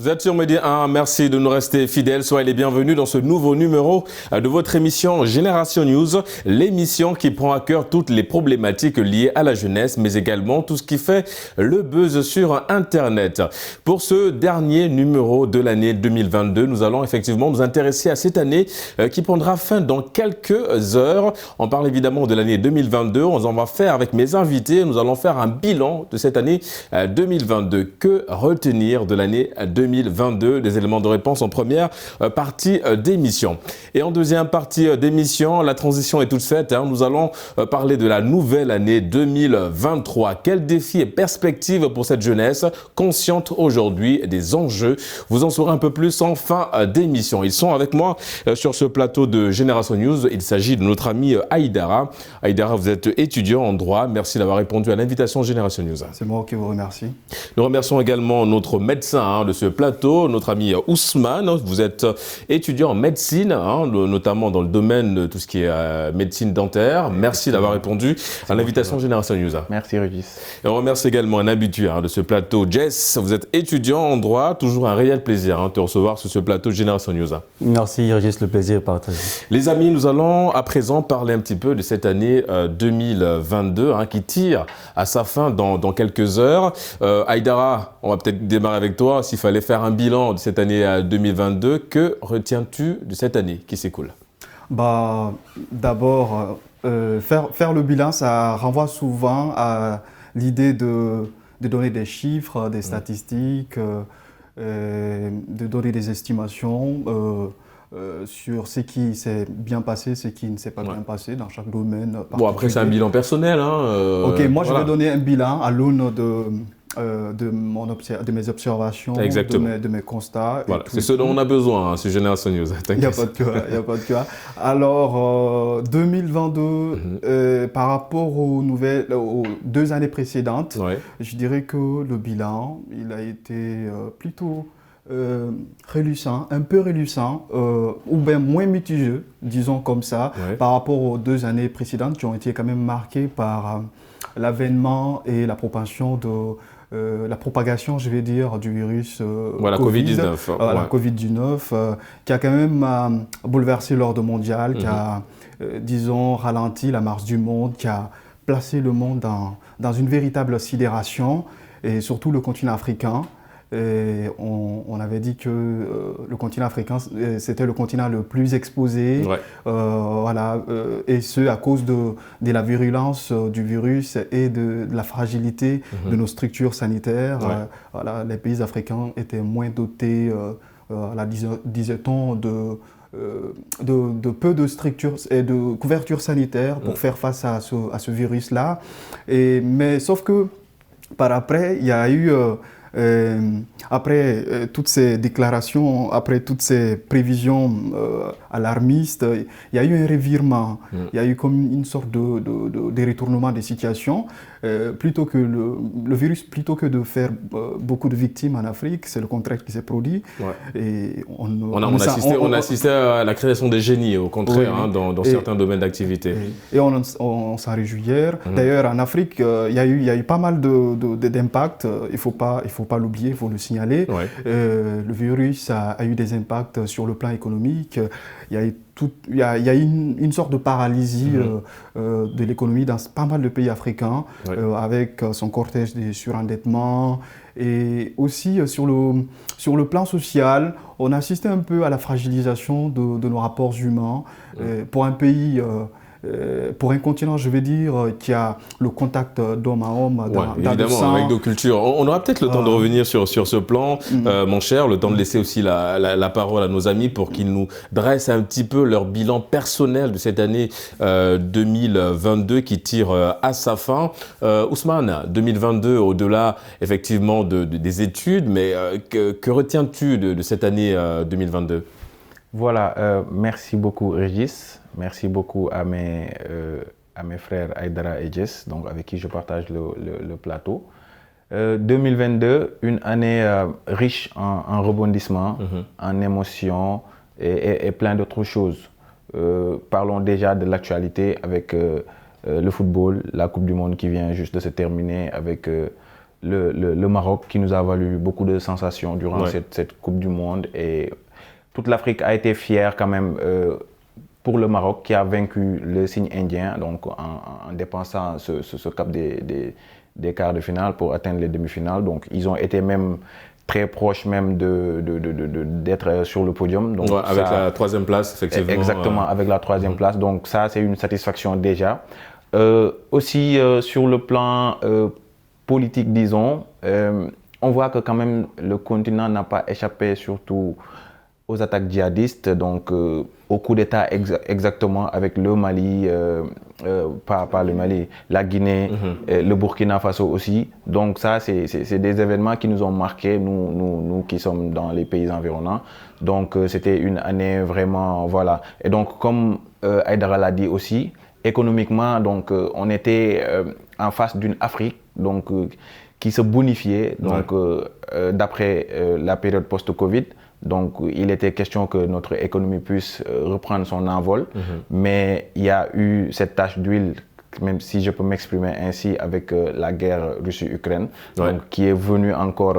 Vous êtes sur Média 1, merci de nous rester fidèles. Soyez les bienvenus dans ce nouveau numéro de votre émission Génération News, l'émission qui prend à cœur toutes les problématiques liées à la jeunesse, mais également tout ce qui fait le buzz sur Internet. Pour ce dernier numéro de l'année 2022, nous allons effectivement nous intéresser à cette année qui prendra fin dans quelques heures. On parle évidemment de l'année 2022, on en va faire avec mes invités, nous allons faire un bilan de cette année 2022. Que retenir de l'année 2022, des éléments de réponse en première partie d'émission. Et en deuxième partie d'émission, la transition est toute faite. Nous allons parler de la nouvelle année 2023. Quels défis et perspectives pour cette jeunesse consciente aujourd'hui des enjeux? Vous en saurez un peu plus en fin d'émission. Ils sont avec moi sur ce plateau de Génération News. Il s'agit de notre ami Aïdara. Aïdara, vous êtes étudiant en droit. Merci d'avoir répondu à l'invitation Génération News. C'est moi qui vous remercie. Nous remercions également notre médecin de ce plateau, notre ami Ousmane. Vous êtes étudiant en médecine, notamment dans le domaine de tout ce qui est médecine dentaire. Merci d'avoir répondu à l'invitation Génération News. Merci Régis. Et on remercie également un habitué de ce plateau, Jess. Vous êtes étudiant en droit, toujours un réel plaisir de te recevoir sur ce plateau Génération News. Merci Régis, le plaisir est partagé. Les amis, nous allons à présent parler un petit peu de cette année 2022 qui tire à sa fin dans quelques heures. Aïdara, on va peut-être démarrer avec toi. S'il fallait faire un bilan de cette année 2022, que retiens-tu de cette année qui s'écoule? D'abord, faire le bilan, ça renvoie souvent à l'idée de donner des chiffres, des statistiques, de donner des estimations sur ce qui s'est bien passé, ce qui ne s'est pas bien passé dans chaque domaine. Bon, après, c'est un bilan personnel. Ok, moi, je vais donner un bilan à l'aune de mes observations, de mes constats. Voilà, c'est ce dont on a besoin sur Génération News. Il n'y a pas de cas. Alors, 2022, par rapport aux 2 années précédentes, je dirais que le bilan, il a été plutôt reluisant, un peu reluisant, ou bien moins mitigeux, disons comme ça, par rapport aux 2 années précédentes qui ont été quand même marquées par l'avènement et la propagation la propagation, je vais dire, du virus la Covid-19. La Covid-19, qui a quand même bouleversé l'ordre mondial, qui a, disons, ralenti la marche du monde, qui a placé le monde dans une véritable sidération, et surtout le continent africain. Et on avait dit que le continent africain, c'était le continent le plus exposé, et ce à cause de la virulence du virus et de la fragilité de nos structures sanitaires. Les pays africains étaient moins dotés, disait-on, de peu de structures et de couverture sanitaire pour faire face à ce virus-là. Mais sauf que par après, il y a eu... après toutes ces déclarations, après toutes ces prévisions alarmistes, il y a eu un revirement, il y a eu comme une sorte de retournement des situations. Plutôt que le virus, plutôt que de faire beaucoup de victimes en Afrique, c'est le contraire qui s'est produit. Et on assistait à la création des génies, au contraire, dans certains domaines d'activité. Et on s'en réjouit hier. D'ailleurs, en Afrique, il y a eu pas mal d'impacts. Il faut pas l'oublier, il faut le signaler. Le virus a eu des impacts sur le plan économique. Il y a une sorte de paralysie de l'économie dans pas mal de pays africains, avec son cortège de surendettement. Et aussi sur le plan social, on assistait un peu à la fragilisation de nos rapports humains. Pour un pays... pour un continent, je vais dire, qui a le contact d'homme à homme dans le sang. Avec nos cultures. On aura peut-être le temps de revenir sur ce plan, mon cher, le temps de laisser aussi la parole à nos amis pour qu'ils nous dressent un petit peu leur bilan personnel de cette année 2022 qui tire à sa fin. Ousmane, 2022, au-delà effectivement des études, mais que retiens-tu de cette année 2022? Voilà, merci beaucoup Régis. Merci beaucoup à mes frères Aïdara et Jess, donc avec qui je partage le plateau. 2022, une année riche en rebondissements, en émotions et plein d'autres choses. Parlons déjà de l'actualité avec le football, la Coupe du Monde qui vient juste de se terminer avec le Maroc, qui nous a valu beaucoup de sensations durant cette Coupe du Monde. Et toute l'Afrique a été fière quand même pour le Maroc, qui a vaincu le signe indien, donc en dépensant ce cap des quarts de finale pour atteindre les demi-finales. Donc ils ont été même très proches même d'être sur le podium. Donc avec la 3e place, effectivement. Exactement, avec la 3e place. Donc ça, c'est une satisfaction déjà. Aussi, sur le plan politique, disons, on voit que quand même le continent n'a pas échappé surtout aux attaques djihadistes, donc au coup d'État exactement avec le Mali, pas le Mali, la Guinée, le Burkina Faso aussi. Donc ça, c'est des événements qui nous ont marqués, nous qui sommes dans les pays environnants. Donc c'était une année vraiment, voilà. Et donc comme Aïdara l'a dit aussi, économiquement, donc on était en face d'une Afrique donc qui se bonifiait donc d'après la période post-Covid. Donc, il était question que notre économie puisse reprendre son envol, mais il y a eu cette tache d'huile, même si je peux m'exprimer ainsi, avec la guerre Russie-Ukraine, donc qui est venue encore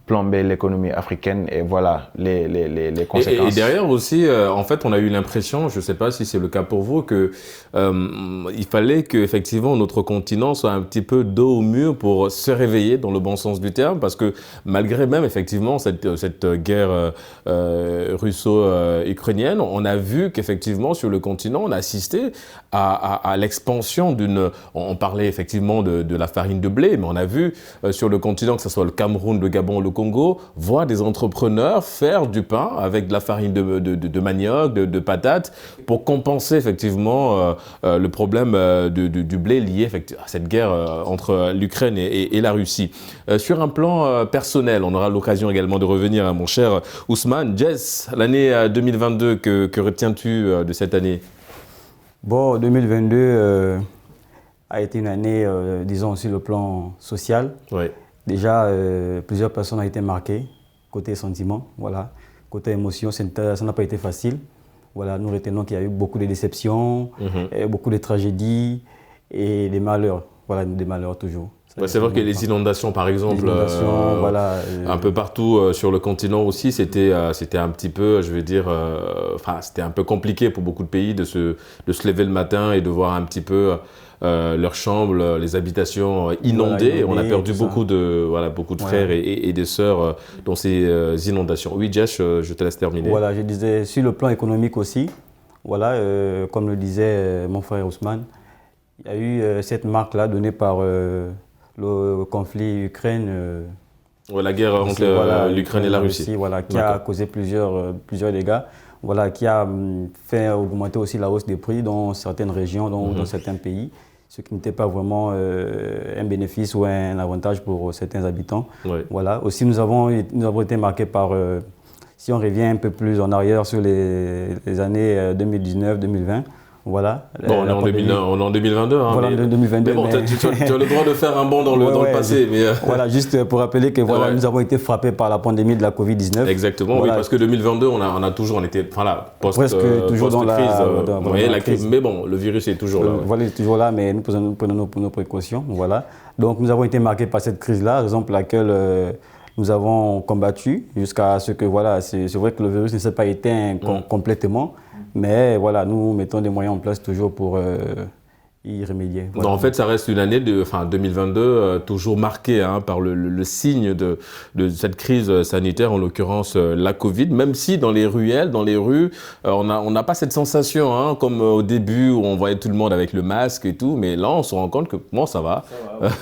plomber l'économie africaine et voilà les conséquences. Et derrière aussi, en fait, on a eu l'impression, je ne sais pas si c'est le cas pour vous, que il fallait que effectivement notre continent soit un petit peu dos au mur pour se réveiller dans le bon sens du terme, parce que malgré même effectivement cette guerre russo-ukrainienne, on a vu qu'effectivement sur le continent, on a assisté à l'expansion d'une... On parlait effectivement de la farine de blé, mais on a vu sur le continent, que ce soit le Cameroun, le Gabon, le Congo, voir des entrepreneurs faire du pain avec de la farine de manioc, de patates, pour compenser effectivement le problème du blé lié à cette guerre entre l'Ukraine et la Russie. Sur un plan personnel, on aura l'occasion également de revenir à mon cher Ousmane. Jess, l'année 2022, que retiens-tu de cette année? Bon, 2022 a été une année, disons, sur le plan social. Déjà, plusieurs personnes ont été marquées, côté sentiment, voilà. Côté émotion, ça n'a pas été facile. Voilà, nous retenons qu'il y a eu beaucoup de déceptions, beaucoup de tragédies et des malheurs. Voilà, des malheurs toujours. C'est vrai que les inondations, par exemple, un peu partout sur le continent aussi, c'était un petit peu, je vais dire, c'était un peu compliqué pour beaucoup de pays de se lever le matin et de voir un petit peu leurs chambres, les habitations inondées. On a perdu beaucoup de frères et de sœurs dans ces inondations. Oui, Jess, je te laisse terminer. Voilà, je disais, sur le plan économique aussi, voilà, comme le disait mon frère Ousmane, il y a eu cette marque-là donnée par le conflit Ukraine. La guerre entre l'Ukraine et la Russie. Voilà, qui a causé plusieurs dégâts. Voilà, qui a fait augmenter aussi la hausse des prix dans certaines régions, dans certains pays, ce qui n'était pas vraiment un bénéfice ou un avantage pour certains habitants. Voilà. Aussi, nous avons été marqués par, si on revient un peu plus en arrière sur les années 2019-2020, voilà. Bon, on est en 2022. Hein, voilà, 2022. Mais bon, tu as le droit de faire un bond dans le passé. Mais voilà, juste pour rappeler que voilà, nous avons été frappés par la pandémie de la Covid-19. Exactement, voilà. Oui, parce que 2022, on était toujours dans la crise. Mais bon, le virus est toujours là. Voilà, il est toujours là, mais nous prenons nos précautions. Voilà. Donc, nous avons été marqués par cette crise-là, raison pour laquelle nous avons combattu jusqu'à ce que, voilà, c'est vrai que le virus ne s'est pas éteint complètement. Mais voilà, nous mettons des moyens en place toujours pour y remédier. Voilà. Non, en fait, ça reste une année 2022 toujours marquée par le signe de cette crise sanitaire, en l'occurrence la Covid, même si dans les ruelles, dans les rues, on n'a pas cette sensation comme au début où on voyait tout le monde avec le masque et tout, mais là on se rend compte que bon, ça va.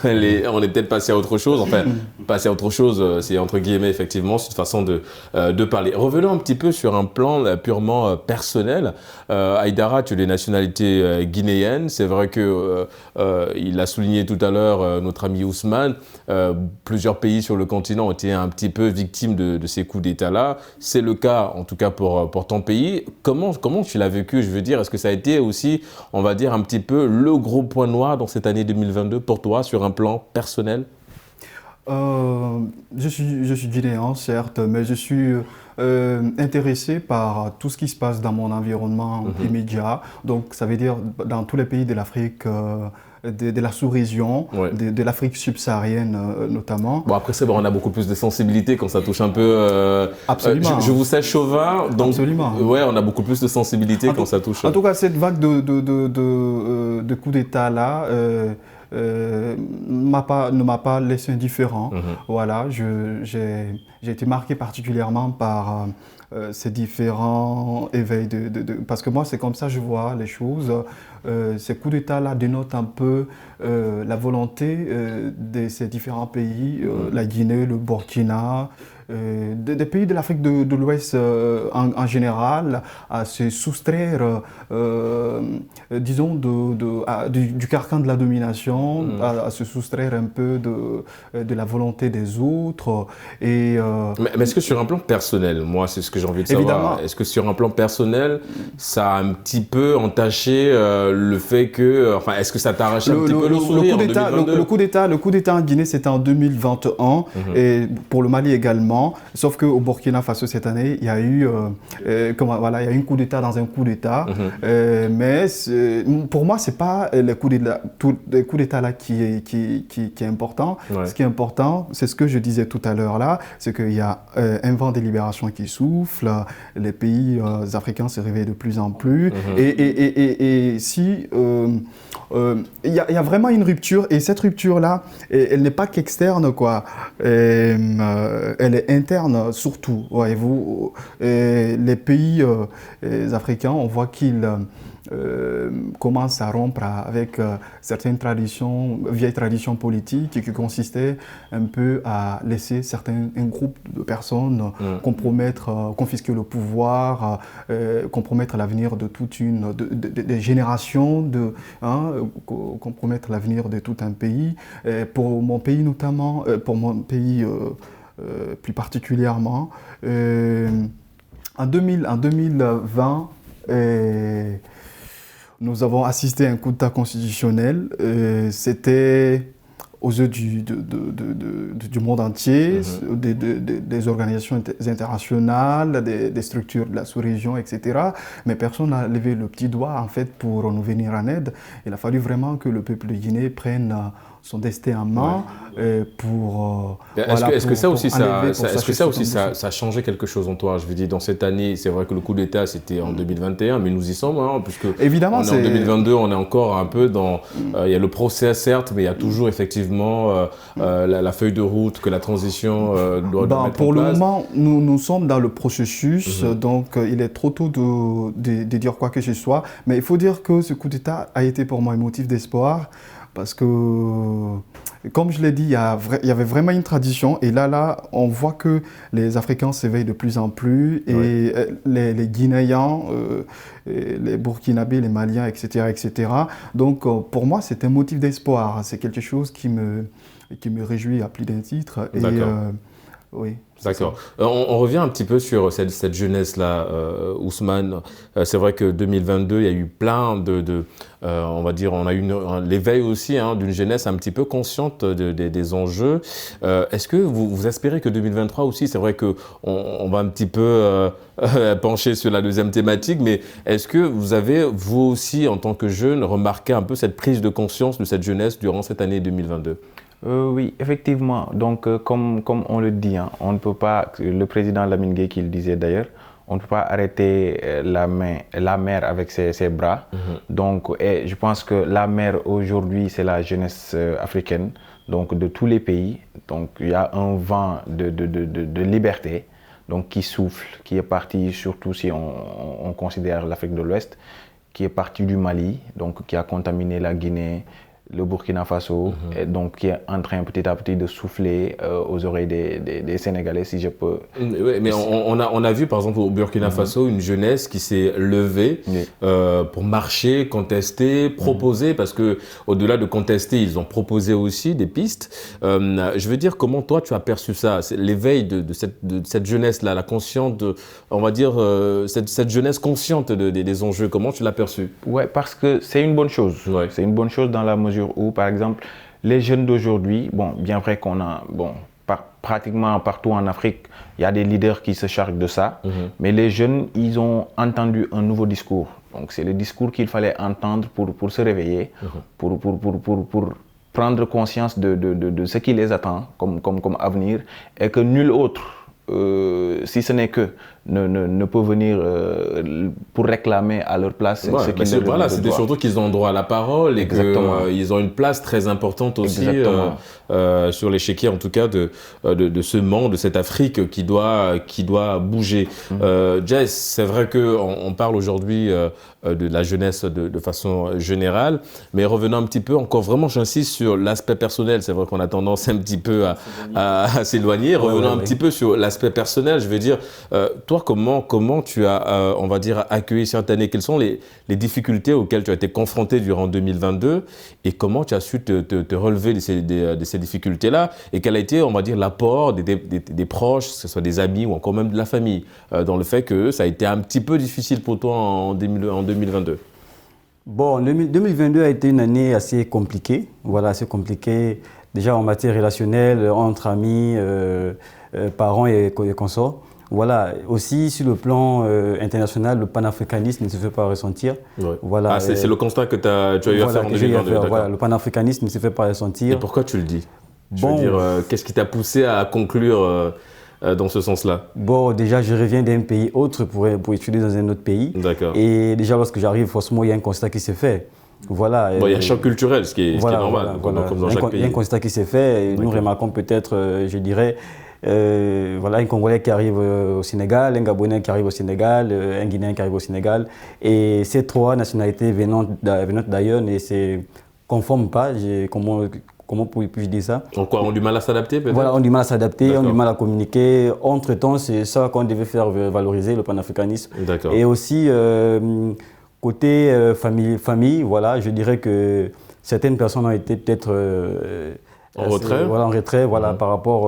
On est peut-être passé à autre chose, enfin passer à autre chose, c'est entre guillemets effectivement, c'est une façon de parler. Revenons un petit peu sur un plan purement personnel. Aïdara, tu es de nationalité guinéenne, c'est vrai que il a souligné tout à l'heure notre ami Ousmane, plusieurs pays sur le continent ont été un petit peu victimes de ces coups d'État-là. C'est le cas, en tout cas pour ton pays. Comment tu l'as vécu, je veux dire? Est-ce que ça a été aussi, on va dire, un petit peu le gros point noir dans cette année 2022 pour toi, sur un plan personnel? Je suis guinéen, certes, mais je suis intéressé par tout ce qui se passe dans mon environnement immédiat. Donc, ça veut dire dans tous les pays de l'Afrique de la sous-région, de l'Afrique subsaharienne notamment. Bon, après, c'est bon, on a beaucoup plus de sensibilité quand ça touche un peu... Absolument. Je vous sais chauvin, donc absolument. Ouais, on a beaucoup plus de sensibilité quand ça touche... En tout cas, cette vague de coups d'État-là ne m'a pas laissé indifférent. Voilà, j'ai été marqué particulièrement par... ces différents éveils parce que moi c'est comme ça que je vois les choses. Ces coups d'État-là dénotent un peu la volonté de ces différents pays, la Guinée, le Burkina, des pays de l'Afrique de l'Ouest en général, à se soustraire, disons, du carcan de la domination, à se soustraire un peu de la volonté des autres. Mais est-ce que sur un plan personnel, moi c'est ce que j'ai envie de savoir, est-ce que sur un plan personnel, ça a un petit peu entaché le fait que, enfin, est-ce que ça t'a arraché un petit peu le sourire en 2022 Le coup d'État en Guinée, c'était en 2021, et pour le Mali également, sauf qu'au Burkina Faso cette année, il y a eu il y a eu un coup d'État dans un coup d'État, mais pour moi, c'est pas le coup d'État là qui est important. Ce qui est important, c'est ce que je disais tout à l'heure là, c'est qu'il y a un vent de libération qui souffle, les pays africains se réveillent de plus en plus, et si il y a vraiment une rupture, et cette rupture-là, elle n'est pas qu'externe, quoi. Elle est interne surtout, voyez-vous. Les pays africains, on voit qu'ils commencent à rompre avec certaines vieilles traditions politiques qui consistaient un peu à laisser un groupe de personnes confisquer le pouvoir, compromettre l'avenir de toute des générations, compromettre l'avenir de tout un pays. Pour mon pays notamment, pour mon pays plus particulièrement, en 2020, nous avons assisté à un coup d'État constitutionnel. C'était aux yeux du monde entier, des organisations internationales, des structures de la sous-région, etc. Mais personne n'a levé le petit doigt en fait pour nous venir en aide. Il a fallu vraiment que le peuple de Guinée prenne son destin en main pour... Est-ce que ça aussi, ça a changé quelque chose en toi? Je veux dire, dans cette année, c'est vrai que le coup d'État, c'était en 2021, mais nous y sommes, puisque évidemment, on est en 2022, on est encore un peu dans... Il y a le procès, certes, mais il y a toujours effectivement la feuille de route que la transition doit mettre en place. Pour le moment, nous sommes dans le processus, donc il est trop tôt de dire quoi que ce soit, mais il faut dire que ce coup d'État a été pour moi un motif d'espoir, parce que, comme je l'ai dit, il y avait vraiment une tradition. Et là, on voit que les Africains s'éveillent de plus en plus. Et les Guinéens, les Burkinabés, les Maliens, etc. Donc, pour moi, c'est un motif d'espoir. C'est quelque chose qui me réjouit à plus d'un titre. D'accord. Oui. D'accord. On revient un petit peu sur cette jeunesse-là, Ousmane. C'est vrai que 2022, il y a eu plein on va dire, on a eu l'éveil aussi d'une jeunesse un petit peu consciente des enjeux. Est-ce que vous espérez que 2023 aussi, c'est vrai qu'on va un petit peu pencher sur la deuxième thématique, mais est-ce que vous avez, vous aussi, en tant que jeune, remarqué un peu cette prise de conscience de cette jeunesse durant cette année 2022 ? Oui, effectivement. Donc, comme on le dit, on ne peut pas, le président Lamine Gueye qui le disait d'ailleurs, on ne peut pas arrêter la mer avec ses bras. Donc, je pense que la mer aujourd'hui, c'est la jeunesse africaine, donc de tous les pays. Donc, il y a un vent de liberté, donc qui souffle, qui est parti, surtout si on considère l'Afrique de l'Ouest, qui est parti du Mali, donc qui a contaminé la Guinée, le Burkina Faso, et donc qui est en train petit à petit de souffler aux oreilles des Sénégalais, si je peux. Oui, mais on a vu par exemple au Burkina Faso une jeunesse qui s'est levée pour marcher, contester, proposer, parce que au-delà de contester, ils ont proposé aussi des pistes. Je veux dire, comment toi tu as perçu ça, l'éveil de cette jeunesse-là, la consciente, on va dire cette jeunesse consciente des enjeux, comment tu l'as perçu? Ouais, parce que c'est une bonne chose. Ouais. C'est une bonne chose dans la mesure où, par exemple, les jeunes d'aujourd'hui, bien vrai qu'on a, pratiquement partout en Afrique, il y a des leaders qui se chargent de ça, mais les jeunes, ils ont entendu un nouveau discours. Donc c'est le discours qu'il fallait entendre pour se réveiller, pour prendre conscience de ce qui les attend comme avenir, et que nul autre, si ce n'est que, ne peut venir pour réclamer à leur place ce qu'ils voilà, c'était surtout qu'ils ont droit à la parole et qu'ils ont une place très importante aussi sur l'échiquier, en tout cas, de ce monde, de cette Afrique qui doit bouger. Jess, c'est vrai qu'on parle aujourd'hui de la jeunesse de façon générale, mais revenons un petit peu, encore vraiment j'insiste sur l'aspect personnel. C'est vrai qu'on a tendance un petit peu à s'éloigner. Revenons un petit peu sur l'aspect personnel. Je veux dire, toi, comment tu as, on va dire, accueilli cette année? Quelles sont les difficultés auxquelles tu as été confronté durant 2022 et comment tu as su te relever de ces difficultés-là, et quel a été, on va dire, l'apport des proches, que ce soit des amis ou encore même de la famille, dans le fait que ça a été un petit peu difficile pour toi en 2022? Bon, 2022 a été une année assez compliquée, voilà, assez compliquée, déjà en matière relationnelle, entre amis, parents et consorts. Voilà, aussi sur le plan international, le panafricanisme ne se fait pas ressentir. Ouais. Voilà, c'est le constat que tu as eu à faire en 2022. Voilà, le panafricanisme ne se fait pas ressentir. Et pourquoi tu le dis? Je veux dire, qu'est-ce qui t'a poussé à conclure dans ce sens-là? Bon, déjà, je reviens d'un pays autre pour étudier dans un autre pays. D'accord. Et déjà, lorsque j'arrive, forcément, il y a un constat qui s'est fait. Voilà. Bon, il y a un choc culturel, ce qui est normal, comme dans chaque pays. Il y a un constat qui s'est fait. Et nous remarquons peut-être, je dirais, voilà, un Congolais qui arrive au Sénégal, un Gabonais qui arrive au Sénégal, un Guinéen qui arrive au Sénégal. Et ces trois nationalités venant d'ailleurs ne se conforment pas. Comment puis-je dire ça? Donc quoi, ont du mal à s'adapter peut-être? Voilà, ont du mal à s'adapter, ont du mal à communiquer. Entre-temps, c'est ça qu'on devait faire valoriser, le panafricanisme. D'accord. Et aussi, côté famille, voilà, je dirais que certaines personnes ont été peut-être en retrait. Voilà, en retrait, voilà, par rapport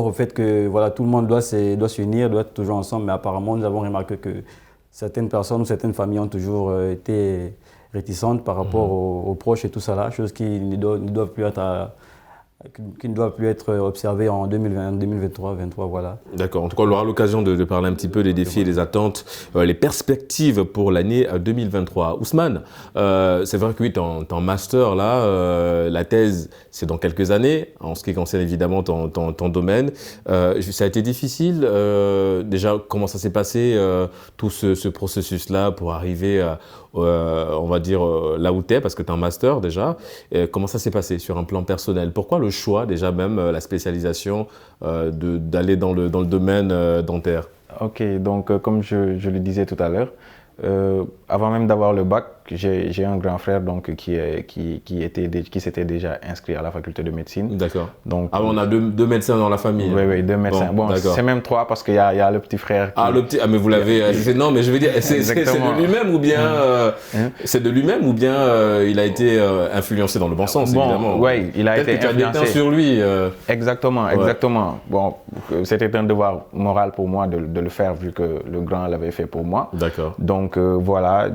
au fait que voilà, tout le monde doit s'unir, doit être toujours ensemble. Mais apparemment, nous avons remarqué que certaines personnes ou certaines familles ont toujours été réticentes par rapport aux proches et tout ça là, chose qui ne doivent plus être observées en 2020, 2023, 2023, voilà. D'accord. En tout cas, on aura l'occasion de parler un petit peu des défis et des attentes, les perspectives pour l'année 2023. Ousmane, c'est vrai que oui, tu es en master là, la thèse, c'est dans quelques années, en ce qui concerne évidemment ton domaine. Ça a été difficile, déjà, comment ça s'est passé, tout ce processus-là pour arriver on va dire, là où tu es, parce que tu es en master déjà. Comment ça s'est passé sur un plan personnel? Pourquoi le choix, déjà même la spécialisation, d'aller dans le domaine dentaire? Ok, donc comme je le disais tout à l'heure, avant même d'avoir le bac, j'ai un grand frère donc, qui s'était déjà inscrit à la faculté de médecine. D'accord. Donc, on a deux médecins dans la famille. Oui, deux médecins. Bon, c'est même trois parce qu'il y a le petit frère. Mais vous l'avez. Non, mais je veux dire, c'est de lui-même ou bien. C'est de lui-même ou bien il a été influencé dans le bon sens, évidemment. Oui, il a été influencé. Tu as des temps sur lui. Exactement. Bon, c'était un devoir moral pour moi de le faire vu que le grand l'avait fait pour moi. D'accord. Donc voilà,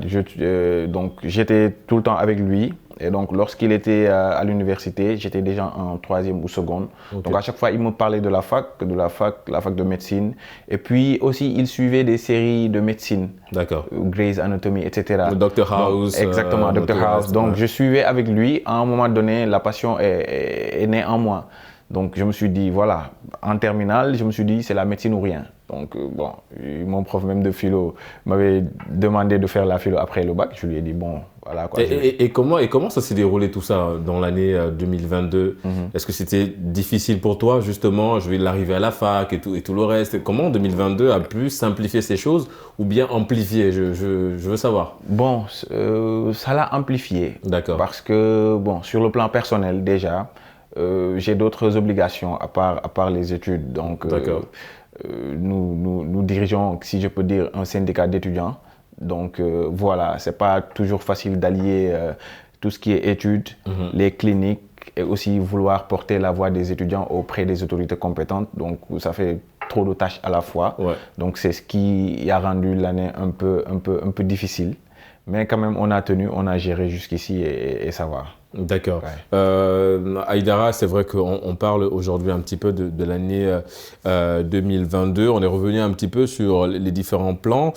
donc j'étais tout le temps avec lui. Et donc, lorsqu'il était à l'université, j'étais déjà en troisième ou seconde. Okay. Donc, à chaque fois, il me parlait de la fac de médecine. Et puis aussi, il suivait des séries de médecine. D'accord. Grey's Anatomy, etc. Le Dr House. Donc, exactement, Dr House. Donc, je suivais avec lui. À un moment donné, la passion est née en moi. Donc, je me suis dit, voilà, en terminale, je me suis dit, c'est la médecine ou rien. Donc, bon, mon prof même de philo m'avait demandé de faire la philo après le bac. Je lui ai dit, bon, voilà quoi. Et comment ça s'est déroulé tout ça dans l'année 2022? Est-ce que c'était difficile pour toi, justement, je vais l'arriver à la fac et tout le reste? Comment 2022 a pu simplifier ces choses ou bien amplifier? Je veux savoir. Bon, ça l'a amplifié. D'accord. Parce que, bon, sur le plan personnel, déjà, j'ai d'autres obligations à part les études. Donc, nous dirigeons, si je peux dire, un syndicat d'étudiants. Donc voilà, c'est pas toujours facile d'allier tout ce qui est études, les cliniques et aussi vouloir porter la voix des étudiants auprès des autorités compétentes. Donc ça fait trop de tâches à la fois. Ouais. Donc c'est ce qui a rendu l'année un peu difficile. Mais quand même, on a tenu, on a géré jusqu'ici et ça va. D'accord. Aïdara, c'est vrai qu'on parle aujourd'hui un petit peu de l'année 2022. On est revenu un petit peu sur les différents plans.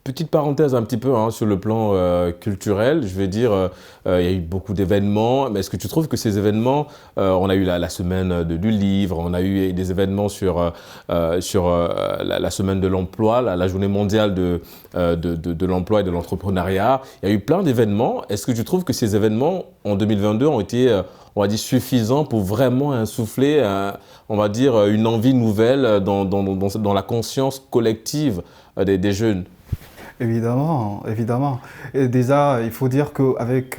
Petite parenthèse un petit peu sur le plan culturel, je vais dire, il y a eu beaucoup d'événements, mais est-ce que tu trouves que ces événements, on a eu la semaine du livre, on a eu des événements sur la semaine de l'emploi, la journée mondiale de l'emploi et de l'entrepreneuriat, il y a eu plein d'événements. Est-ce que tu trouves que ces événements en 2022 ont été, on va dire, suffisants pour vraiment insuffler, on va dire, une envie nouvelle dans la conscience collective des jeunes? Évidemment, évidemment. Et déjà, il faut dire qu'avec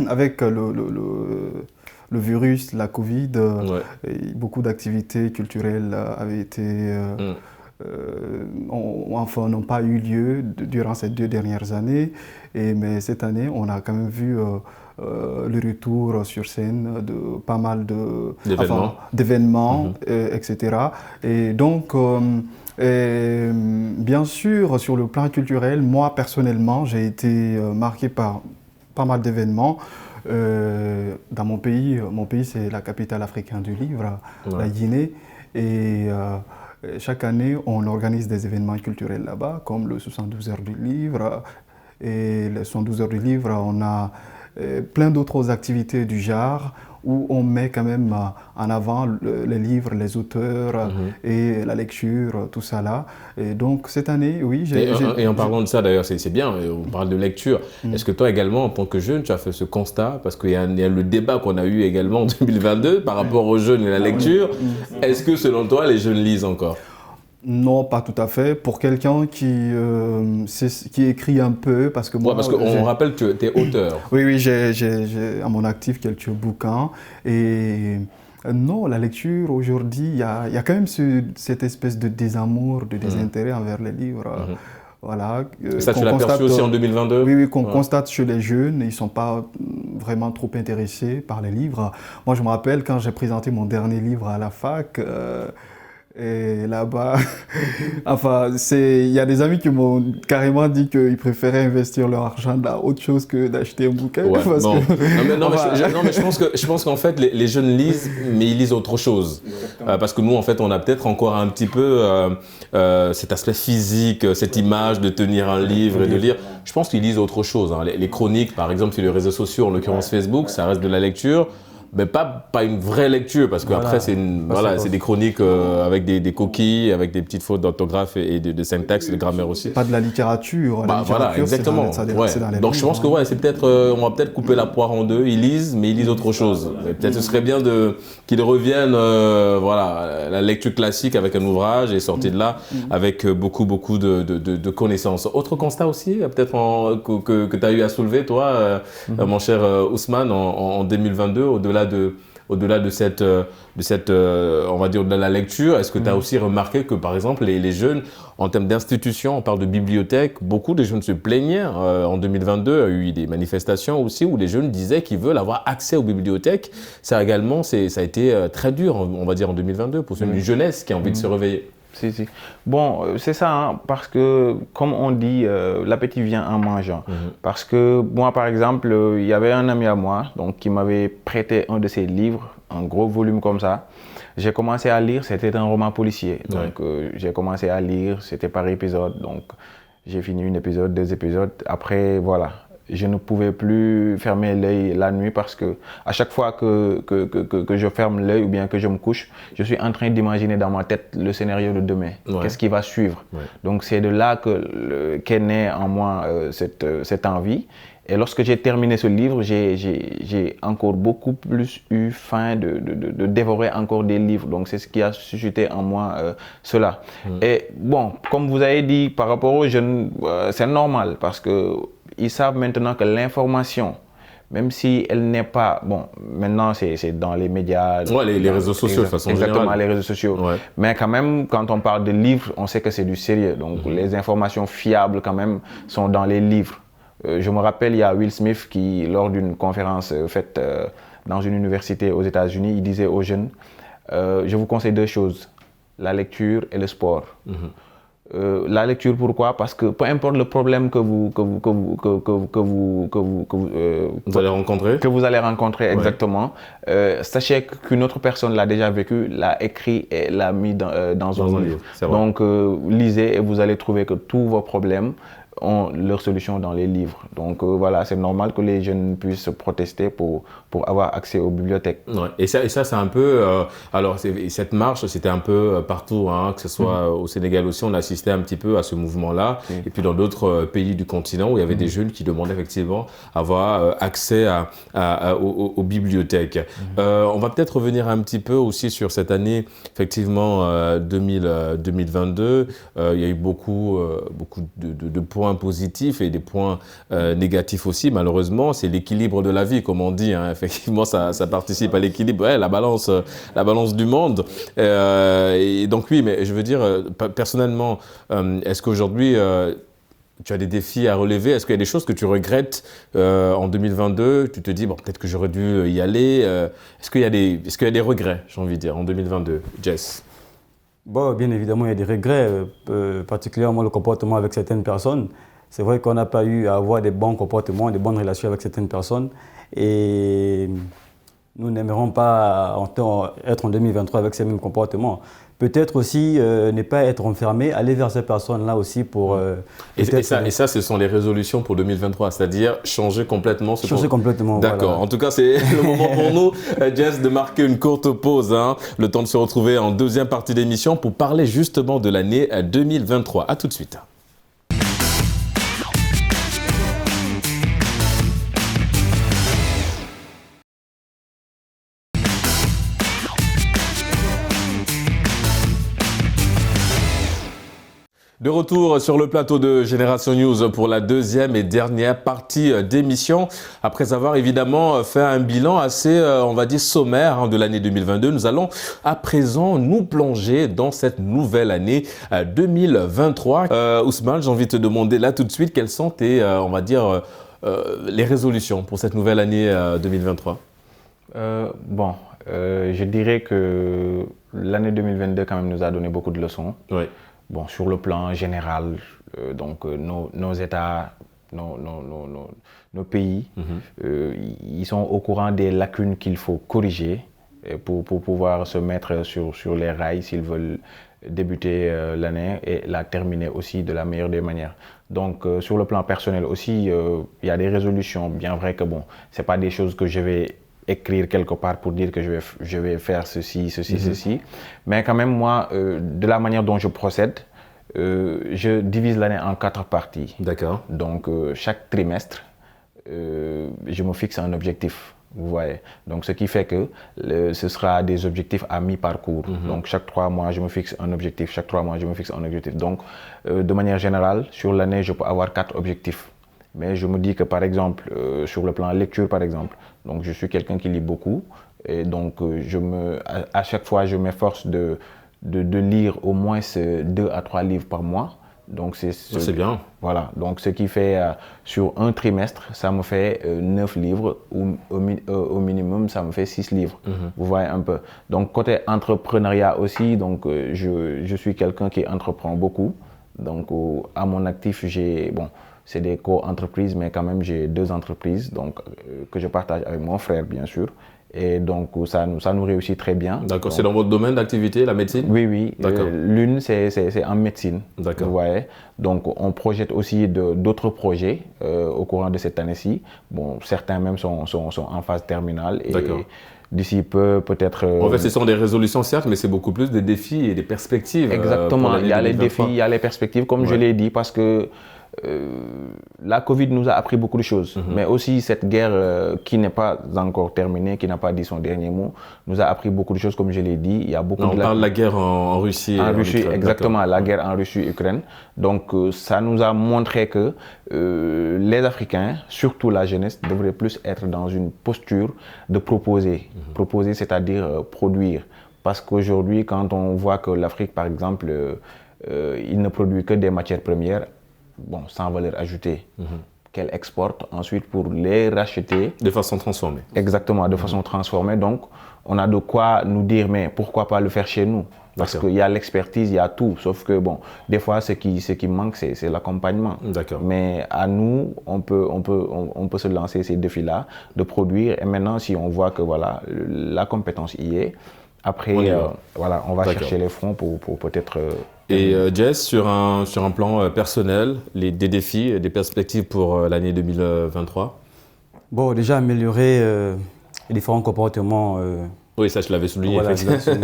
avec le virus, la Covid, beaucoup d'activités culturelles avaient été, n'ont pas eu lieu durant ces 2 dernières années. Mais cette année, on a quand même vu le retour sur scène de pas mal d'événements, etc. Et donc, et bien sûr, sur le plan culturel, moi personnellement, j'ai été marqué par pas mal d'événements. Dans mon pays c'est la capitale africaine du livre, la Guinée. Et chaque année, on organise des événements culturels là-bas, comme le 72 heures du livre. Et les 72 heures du livre, on a plein d'autres activités du genre, où on met quand même en avant les livres, les auteurs et la lecture, tout ça là. Et donc cette année, oui, Et en parlant de ça d'ailleurs, c'est bien, on parle de lecture. Est-ce que toi également, en tant que jeune, tu as fait ce constat? Parce qu'il y a le débat qu'on a eu également en 2022 par rapport aux jeunes et la lecture. Est-ce que selon toi, les jeunes lisent encore? Non, pas tout à fait. Pour quelqu'un qui écrit un peu, parce que moi... parce qu'on rappelle que tu es auteur. Oui, j'ai à mon actif quelques bouquins. Et non, la lecture, aujourd'hui, il y a quand même cette espèce de désamour, de désintérêt envers les livres. Voilà. Et ça, tu l'as perçu aussi en 2022? Oui, qu'on constate chez les jeunes, ils ne sont pas vraiment trop intéressés par les livres. Moi, je me rappelle quand j'ai présenté mon dernier livre à la fac... Et là-bas, enfin, il y a des amis qui m'ont carrément dit qu'ils préféraient investir leur argent dans autre chose que d'acheter un bouquin. Mais je pense qu'en fait, les jeunes lisent, mais ils lisent autre chose. Parce que nous, en fait, on a peut-être encore un petit peu cet aspect physique, cette image de tenir un livre et de lire. Je pense qu'ils lisent autre chose. Les chroniques, par exemple, sur les réseaux sociaux, en l'occurrence Facebook, ça reste de la lecture. Mais pas une vraie lecture, parce qu'après, c'est des chroniques avec des coquilles, avec des petites fautes d'orthographe et de syntaxe, de grammaire aussi. Pas de la littérature. Voilà, exactement. Donc je pense que c'est peut-être, on va peut-être couper la poire en deux. Ils lisent, mais ils lisent autre chose. Peut-être ce serait bien qu'ils reviennent, la lecture classique avec un ouvrage et sortir de là avec beaucoup de connaissances. Autre constat aussi, peut-être que tu as eu à soulever, toi, mon cher Ousmane, en 2022, au-delà de cette on va dire, de la lecture, est-ce que tu as aussi remarqué que, par exemple, les jeunes, en termes d'institutions, on parle de bibliothèques, beaucoup de jeunes se plaignaient. En 2022, il y a eu des manifestations aussi où les jeunes disaient qu'ils veulent avoir accès aux bibliothèques. Ça également, ça a été très dur, on va dire, en 2022, pour une jeunesse qui a envie de se réveiller. Si. Bon, c'est ça, parce que, comme on dit, l'appétit vient en mangeant. Parce que moi, par exemple, il y avait un ami à moi qui m'avait prêté un de ses livres, un gros volume comme ça. J'ai commencé à lire, c'était un roman policier. Donc, j'ai commencé à lire, c'était par épisode. Donc, j'ai fini un épisode, 2 épisodes. Après, voilà. Je ne pouvais plus fermer l'œil la nuit parce que à chaque fois que je ferme l'œil ou bien que je me couche, je suis en train d'imaginer dans ma tête le scénario de demain. Qu'est-ce qui va suivre? Donc c'est de là qu'est née en moi cette envie. Et lorsque j'ai terminé ce livre, j'ai encore beaucoup plus eu faim de dévorer encore des livres. Donc c'est ce qui a suscité en moi cela. Et bon, comme vous avez dit, par rapport aux jeunes, c'est normal parce que ils savent maintenant que l'information, même si elle n'est pas... Bon, maintenant, c'est dans les médias... les réseaux sociaux, de façon générale. Exactement, les réseaux sociaux. Mais quand même, quand on parle de livres, on sait que c'est du sérieux. Donc, les informations fiables, quand même, sont dans les livres. Je me rappelle, il y a Will Smith qui, lors d'une conférence faite dans une université aux États-Unis, il disait aux jeunes, je vous conseille 2 choses, la lecture et le sport. La lecture, pourquoi? Parce que peu importe le problème que vous allez rencontrer, exactement, sachez qu'une autre personne l'a déjà vécu, l'a écrit et l'a mis dans un livre. Donc, lisez et vous allez trouver que tous vos problèmes ont leur solution dans les livres. Donc voilà, c'est normal que les jeunes puissent protester pour avoir accès aux bibliothèques. Ouais. Et ça c'est un peu... alors, cette marche, c'était un peu partout, hein, que ce soit au Sénégal aussi, on assistait un petit peu à ce mouvement-là. Et puis dans d'autres pays du continent où il y avait des jeunes qui demandaient effectivement avoir accès aux bibliothèques. On va peut-être revenir un petit peu aussi sur cette année, effectivement, 2022. Il y a eu beaucoup de points positifs et des points négatifs aussi. Malheureusement, c'est l'équilibre de la vie, comme on dit. Hein. Effectivement, ça participe à l'équilibre, la balance du monde. Et donc oui, mais je veux dire, personnellement, est-ce qu'aujourd'hui, tu as des défis à relever? Est-ce qu'il y a des choses que tu regrettes en 2022? Tu te dis, bon, peut-être que j'aurais dû y aller. Est-ce qu'il y a des regrets, j'ai envie de dire, en 2022, Jess? Bon, bien évidemment, il y a des regrets, particulièrement le comportement avec certaines personnes. C'est vrai qu'on n'a pas eu à avoir des bons comportements, des bonnes relations avec certaines personnes. Et nous n'aimerons pas être en 2023 avec ces mêmes comportements. Peut-être aussi ne pas être enfermé, aller vers ces personnes-là aussi pour... Et ça, ce sont les résolutions pour 2023, c'est-à-dire changer complètement ce... Changer complètement, D'accord. Voilà. En tout cas, c'est le moment pour nous, Jess, de marquer une courte pause. Hein, le temps de se retrouver en deuxième partie d'émission pour parler justement de l'année 2023. À tout de suite. De retour sur le plateau de Génération News pour la deuxième et dernière partie d'émission. Après avoir évidemment fait un bilan assez, on va dire, sommaire de l'année 2022, nous allons à présent nous plonger dans cette nouvelle année 2023. Ousmane, j'ai envie de te demander là tout de suite quelles sont tes, on va dire, les résolutions pour cette nouvelle année 2023. Je dirais que l'année 2022 quand même nous a donné beaucoup de leçons. Oui. Bon, sur le plan général, nos États, nos pays, ils sont au courant des lacunes qu'il faut corriger pour pouvoir se mettre sur les rails s'ils veulent débuter l'année et la terminer aussi de la meilleure des manières. Donc, sur le plan personnel aussi, il y a des résolutions, bien vrai que bon, c'est pas des choses que je vais écrire quelque part pour dire que je vais faire ceci, ceci. Mais quand même, moi, de la manière dont je procède, je divise l'année en 4 parties. D'accord. Donc, chaque trimestre, je me fixe un objectif. Vous voyez. Donc, ce qui fait que ce sera des objectifs à mi-parcours. Donc, chaque 3 mois, je me fixe un objectif. Chaque 3 mois, je me fixe un objectif. Donc, de manière générale, sur l'année, je peux avoir 4 objectifs. Mais je me dis que, par exemple, sur le plan lecture, par exemple, donc je suis quelqu'un qui lit beaucoup. Et donc, à chaque fois, je m'efforce de lire au moins 2 à 3 livres par mois. Donc, c'est bien. Voilà. Donc, ce qui fait, sur un trimestre, ça me fait 9 livres. Ou au minimum, ça me fait 6 livres. Vous voyez un peu. Donc, côté entrepreneuriat aussi, donc, je suis quelqu'un qui entreprend beaucoup. Donc, à mon actif, c'est des co-entreprises, mais quand même, j'ai 2 entreprises donc, que je partage avec mon frère, bien sûr. Et donc, ça nous réussit très bien. D'accord. C'est dans votre domaine d'activité, la médecine? Oui. D'accord. L'une, c'est en médecine. D'accord. Vous voyez. Donc, on projette aussi d'autres projets au courant de cette année-ci. Bon, certains même sont en phase terminale. D'accord. D'ici peu, peut-être... En fait, ce sont des résolutions, certes, mais c'est beaucoup plus des défis et des perspectives. Exactement. Il y a les défis, il y a les perspectives, comme je l'ai dit, parce que la Covid nous a appris beaucoup de choses, mais aussi cette guerre qui n'est pas encore terminée, qui n'a pas dit son dernier mot, nous a appris beaucoup de choses, comme je l'ai dit. Il y a beaucoup on parle de la guerre en Russie. En Russie, exactement, la guerre en Russie-Ukraine. Donc, ça nous a montré que les Africains, surtout la jeunesse, devraient plus être dans une posture de proposer. Proposer, c'est-à-dire produire. Parce qu'aujourd'hui, quand on voit que l'Afrique, par exemple, il ne produit que des matières premières, sans valeur ajoutée, qu'elle exporte ensuite pour les racheter. De façon transformée. Exactement, de façon transformée. Donc, on a de quoi nous dire, mais pourquoi pas le faire chez nous? Parce qu'il y a l'expertise, il y a tout. Sauf que, bon, des fois, ce qui manque, c'est l'accompagnement. Mais à nous, on peut se lancer ces défis-là, de produire. Et maintenant, si on voit que voilà, la compétence y est, après, voilà, on va chercher les fonds pour peut-être... Et Jess, sur un plan personnel, des défis, des perspectives pour l'année 2023? Bon, déjà améliorer les différents comportements. Oui, ça, je l'avais souligné.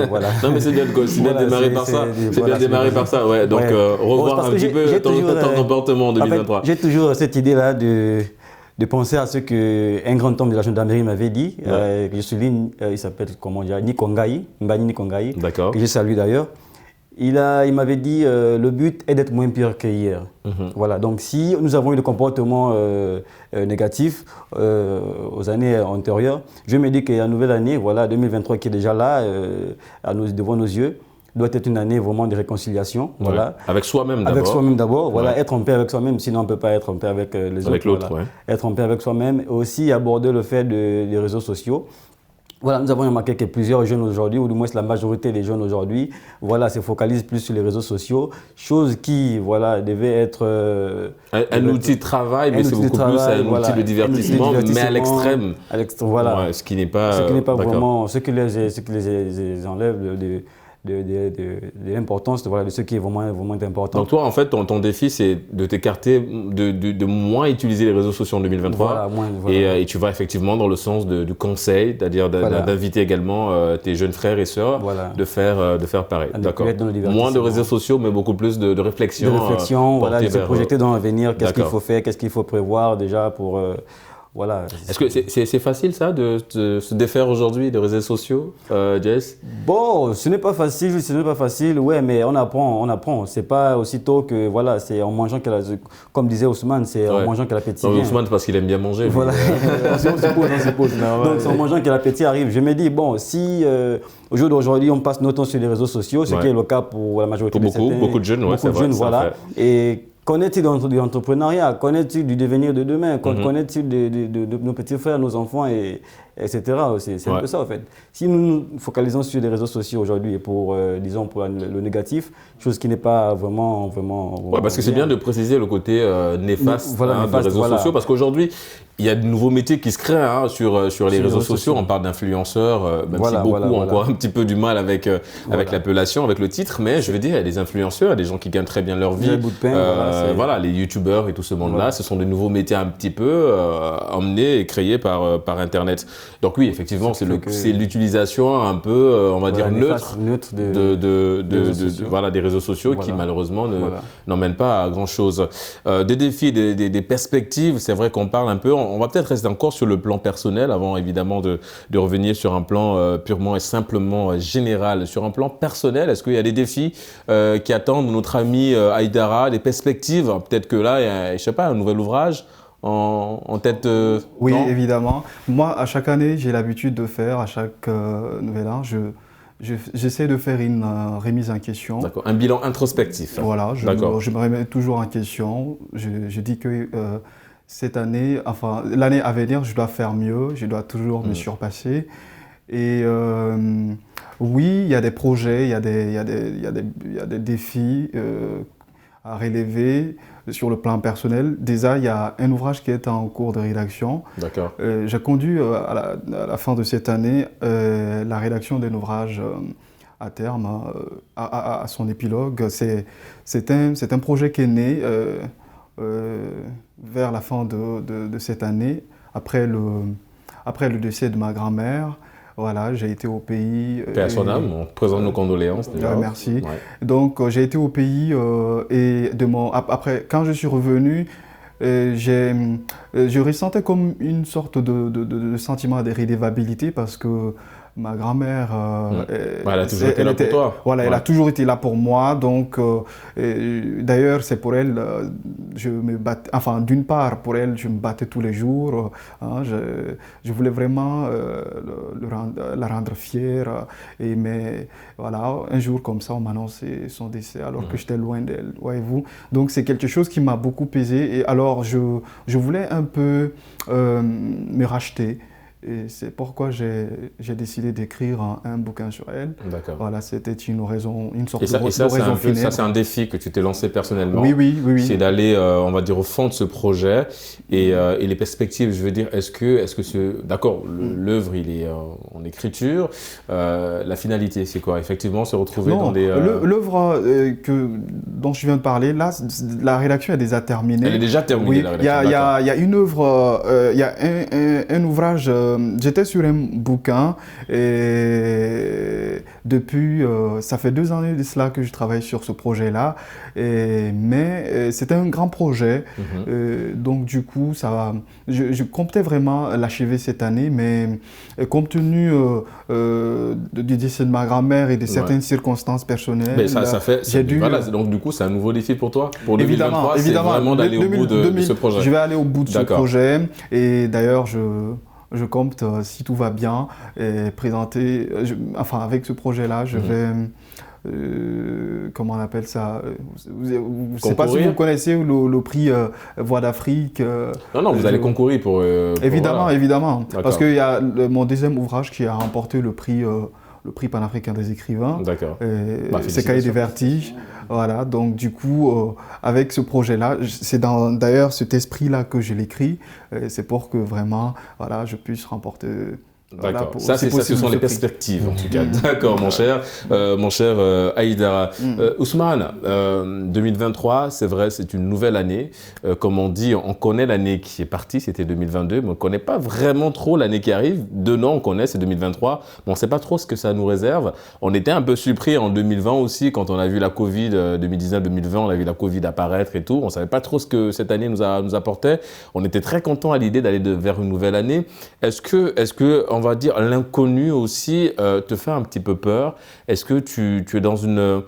Voilà. Non, mais c'est bien de démarrer par ça. C'est bien de démarrer par ça, ouais. Donc, revoir un petit peu ton comportement en 2023. En fait, j'ai toujours cette idée-là de penser à ce qu'un grand homme de la gendarmerie m'avait dit, que je souligne, il s'appelle, comment dire, Nikongaï, Mbani Nikongaï, que je salue d'ailleurs. Il m'avait dit, le but est d'être moins pire qu'hier. Voilà, donc si nous avons eu des comportements négatifs aux années antérieures, je me dis qu'à la nouvelle année, voilà, 2023 qui est déjà là, devant nos yeux, doit être une année vraiment de réconciliation. Voilà. Avec soi-même d'abord. Avec soi-même d'abord, voilà, être en paix avec soi-même, sinon on ne peut pas être en paix avec les autres. Avec l'autre, voilà. Être en paix avec soi-même, et aussi aborder le fait des réseaux sociaux. Voilà, nous avons remarqué que plusieurs jeunes aujourd'hui, ou du moins la majorité des jeunes aujourd'hui, voilà, se focalisent plus sur les réseaux sociaux, chose qui, voilà, devait être... un outil de travail, mais c'est beaucoup plus un outil de divertissement, mais à l'extrême. Voilà. Ouais, ce qui n'est pas vraiment... Ce qui les enlève de l'importance de ce qui est vraiment important. Donc toi, en fait, ton défi, c'est de t'écarter, de moins utiliser les réseaux sociaux en 2023. Et tu vas effectivement dans le sens du conseil, c'est-à-dire d'inviter également tes jeunes frères et sœurs de faire pareil. D'accord. Moins de réseaux sociaux, mais beaucoup plus de réflexion. De réflexion, de se projeter dans l'avenir, qu'est-ce qu'il faut faire, qu'est-ce qu'il faut prévoir déjà pour... Voilà. Est-ce que c'est facile ça de se défaire aujourd'hui des réseaux sociaux, Jess? Bon, ce n'est pas facile, ouais, mais on apprend. C'est pas aussitôt que, voilà, c'est en mangeant comme disait Ousmane, c'est en mangeant que l'appétit vient. Ousmane, parce qu'il aime bien manger. Voilà, on suppose. Donc c'est en mangeant que l'appétit arrive. Je me dis, bon, si au jour d'aujourd'hui, on passe notre temps sur les réseaux sociaux, ce qui est le cas pour la majorité beaucoup de jeunes, voilà. Et qu'en est-il de l'entrepreneuriat? Qu'en est-il du devenir de demain? Qu'en est-il de nos petits frères, nos enfants, etc. C'est un peu ça, en fait. Si nous nous focalisons sur les réseaux sociaux aujourd'hui et pour le négatif, chose qui n'est pas vraiment parce que c'est bien de préciser le côté néfaste des réseaux sociaux, parce qu'aujourd'hui, il y a de nouveaux métiers qui se créent sur les réseaux sociaux. On parle d'influenceurs, même si beaucoup ont encore un petit peu du mal avec l'appellation, avec le titre, mais je veux dire, il y a des influenceurs, il y a des gens qui gagnent très bien leur vie. Les youtubeurs et tout ce monde-là, ce sont des nouveaux métiers un petit peu emmenés et créés par Internet. Donc oui, effectivement, c'est l'utilisation un peu, on va dire, neutre des réseaux sociaux qui malheureusement n'emmènent pas à grand-chose. Des défis, des perspectives, c'est vrai qu'on parle un peu, on va peut-être rester encore sur le plan personnel avant évidemment de revenir sur un plan purement et simplement général. Sur un plan personnel, est-ce qu'il y a des défis qui attendent notre ami Aïdara, des perspectives? Peut-être que là, il y a, je sais pas, un nouvel ouvrage en tête. Oui, évidemment. Moi, à chaque année, j'ai l'habitude de faire, à chaque nouvel an, j'essaie de faire une remise en question. D'accord, un bilan introspectif. Voilà, je me remets toujours en question. Je dis que cette année, enfin, l'année à venir, je dois faire mieux, je dois toujours me surpasser. Et oui, il y a des projets, il y a des défis à relever sur le plan personnel. Déjà, il y a un ouvrage qui est en cours de rédaction. D'accord. J'ai conduit à la fin de cette année la rédaction d'un ouvrage à terme, à son épilogue. C'est un projet qui est né vers la fin de cette année, après le décès de ma grand-mère. Voilà, j'ai été au pays. Paix à son âme, on présente nos condoléances. Merci. Ouais. Donc, j'ai été au pays et après, quand je suis revenu, je ressentais comme une sorte de sentiment de redevabilité parce que ma grand-mère, elle a toujours été là pour toi. Voilà, elle a toujours été là pour moi. Donc, d'ailleurs, c'est pour elle, je me battais. Enfin, d'une part, pour elle, je me battais tous les jours. Je voulais vraiment la rendre fière. Mais voilà, un jour comme ça, on m'a annoncé son décès alors que j'étais loin d'elle. Voyez-vous. Donc, c'est quelque chose qui m'a beaucoup pesé. Et alors, je voulais un peu me racheter. Et c'est pourquoi j'ai décidé d'écrire un bouquin sur elle. D'accord. Voilà, c'était une raison, une sorte et ça, de ça, raison funèbre. Ça, c'est un défi que tu t'es lancé personnellement. Oui. C'est d'aller, on va dire, au fond de ce projet et les perspectives. Je veux dire, est-ce que d'accord, l'œuvre, il est en écriture. La finalité, c'est quoi? Effectivement, se retrouver dans des. L'œuvre dont je viens de parler, là, la rédaction est déjà terminée. Elle est déjà terminée, oui, la rédaction. Il y a une œuvre, il y a un ouvrage. J'étais sur un bouquin et depuis, ça fait 2 années de cela que je travaille sur ce projet-là. Mais c'était un grand projet. Donc du coup, je comptais vraiment l'achever cette année, mais compte tenu du décès de ma grand-mère et de certaines circonstances personnelles, mais j'ai dû. Voilà, donc du coup, c'est un nouveau défi pour toi. Pour 2023, c'est vraiment d'aller au bout de ce projet. Je vais aller au bout de ce projet. Et d'ailleurs, je compte, si tout va bien, présenter. Avec ce projet-là, je vais. Comment on appelle ça? Je ne sais pas si vous connaissez le prix Voix d'Afrique. Non, vous allez concourir pour. Évidemment. Parce qu'il y a mon deuxième ouvrage qui a remporté le prix panafricain des écrivains. D'accord. C'est Cahiers des Vertiges. Voilà, donc du coup, avec ce projet-là, c'est d'ailleurs cet esprit-là que je l'écris. C'est pour que vraiment, voilà, je puisse remporter. D'accord. Ça, ce sont les perspectives, en tout cas. D'accord, mon cher Aïdara. Ousmane, 2023, c'est vrai, c'est une nouvelle année. Comme on dit, on connaît l'année qui est partie, c'était 2022, mais on ne connaît pas vraiment trop l'année qui arrive. 2 noms, on connaît, c'est 2023, mais on ne sait pas trop ce que ça nous réserve. On était un peu surpris en 2020 aussi, quand on a vu la Covid, 2019-2020, on a vu la Covid apparaître et tout. On ne savait pas trop ce que cette année nous apportait. On était très contents à l'idée d'aller vers une nouvelle année. Est-ce que on va dire, l'inconnu aussi te fait un petit peu peur? Est-ce que tu es dans une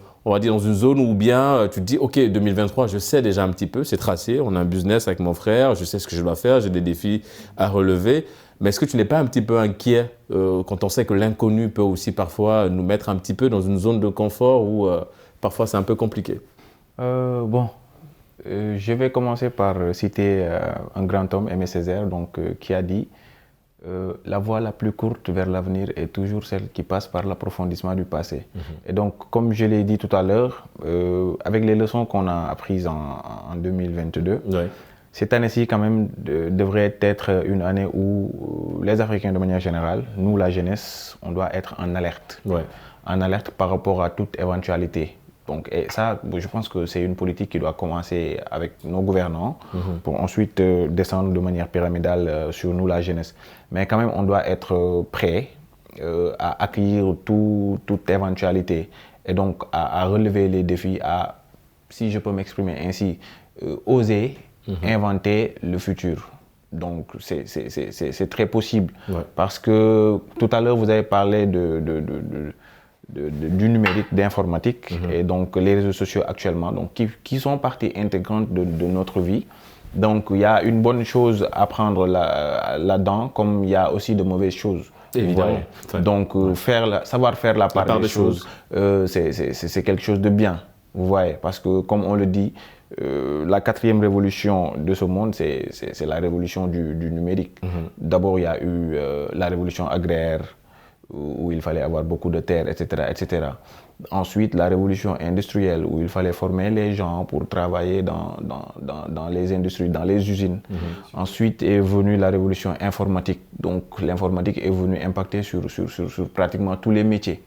zone où bien tu te dis, OK, 2023, je sais déjà un petit peu, c'est tracé, on a un business avec mon frère, je sais ce que je dois faire, j'ai des défis à relever. Mais est-ce que tu n'es pas un petit peu inquiet quand on sait que l'inconnu peut aussi parfois nous mettre un petit peu dans une zone de confort où parfois c'est un peu compliqué? Je vais commencer par citer un grand homme, Aimé Césaire, qui a dit la voie la plus courte vers l'avenir est toujours celle qui passe par l'approfondissement du passé. Et donc, comme je l'ai dit tout à l'heure, avec les leçons qu'on a apprises en 2022, cette année-ci quand même devrait être une année où les Africains de manière générale, nous la jeunesse, on doit être en alerte. En alerte par rapport à toute éventualité. Donc, et ça, je pense que c'est une politique qui doit commencer avec nos gouvernants pour ensuite descendre de manière pyramidale sur nous, la jeunesse. Mais quand même, on doit être prêt à accueillir toute éventualité et donc à relever les défis, à, si je peux m'exprimer ainsi, oser inventer le futur. Donc, c'est très possible. Parce que tout à l'heure, vous avez parlé du numérique, d'informatique et donc les réseaux sociaux actuellement, donc qui sont partie intégrante de notre vie. Donc il y a une bonne chose à prendre là-dedans, comme il y a aussi de mauvaises choses. Évidemment. Donc savoir faire la part des choses, c'est quelque chose de bien, vous voyez, parce que comme on le dit, la 4e révolution de ce monde, c'est la révolution du numérique. D'abord, il y a eu la révolution agraire, où il fallait avoir beaucoup de terres, etc., etc. Ensuite, la révolution industrielle, où il fallait former les gens pour travailler dans les industries, dans les usines. Ensuite est venue la révolution informatique. Donc, l'informatique est venue impacter sur pratiquement tous les métiers.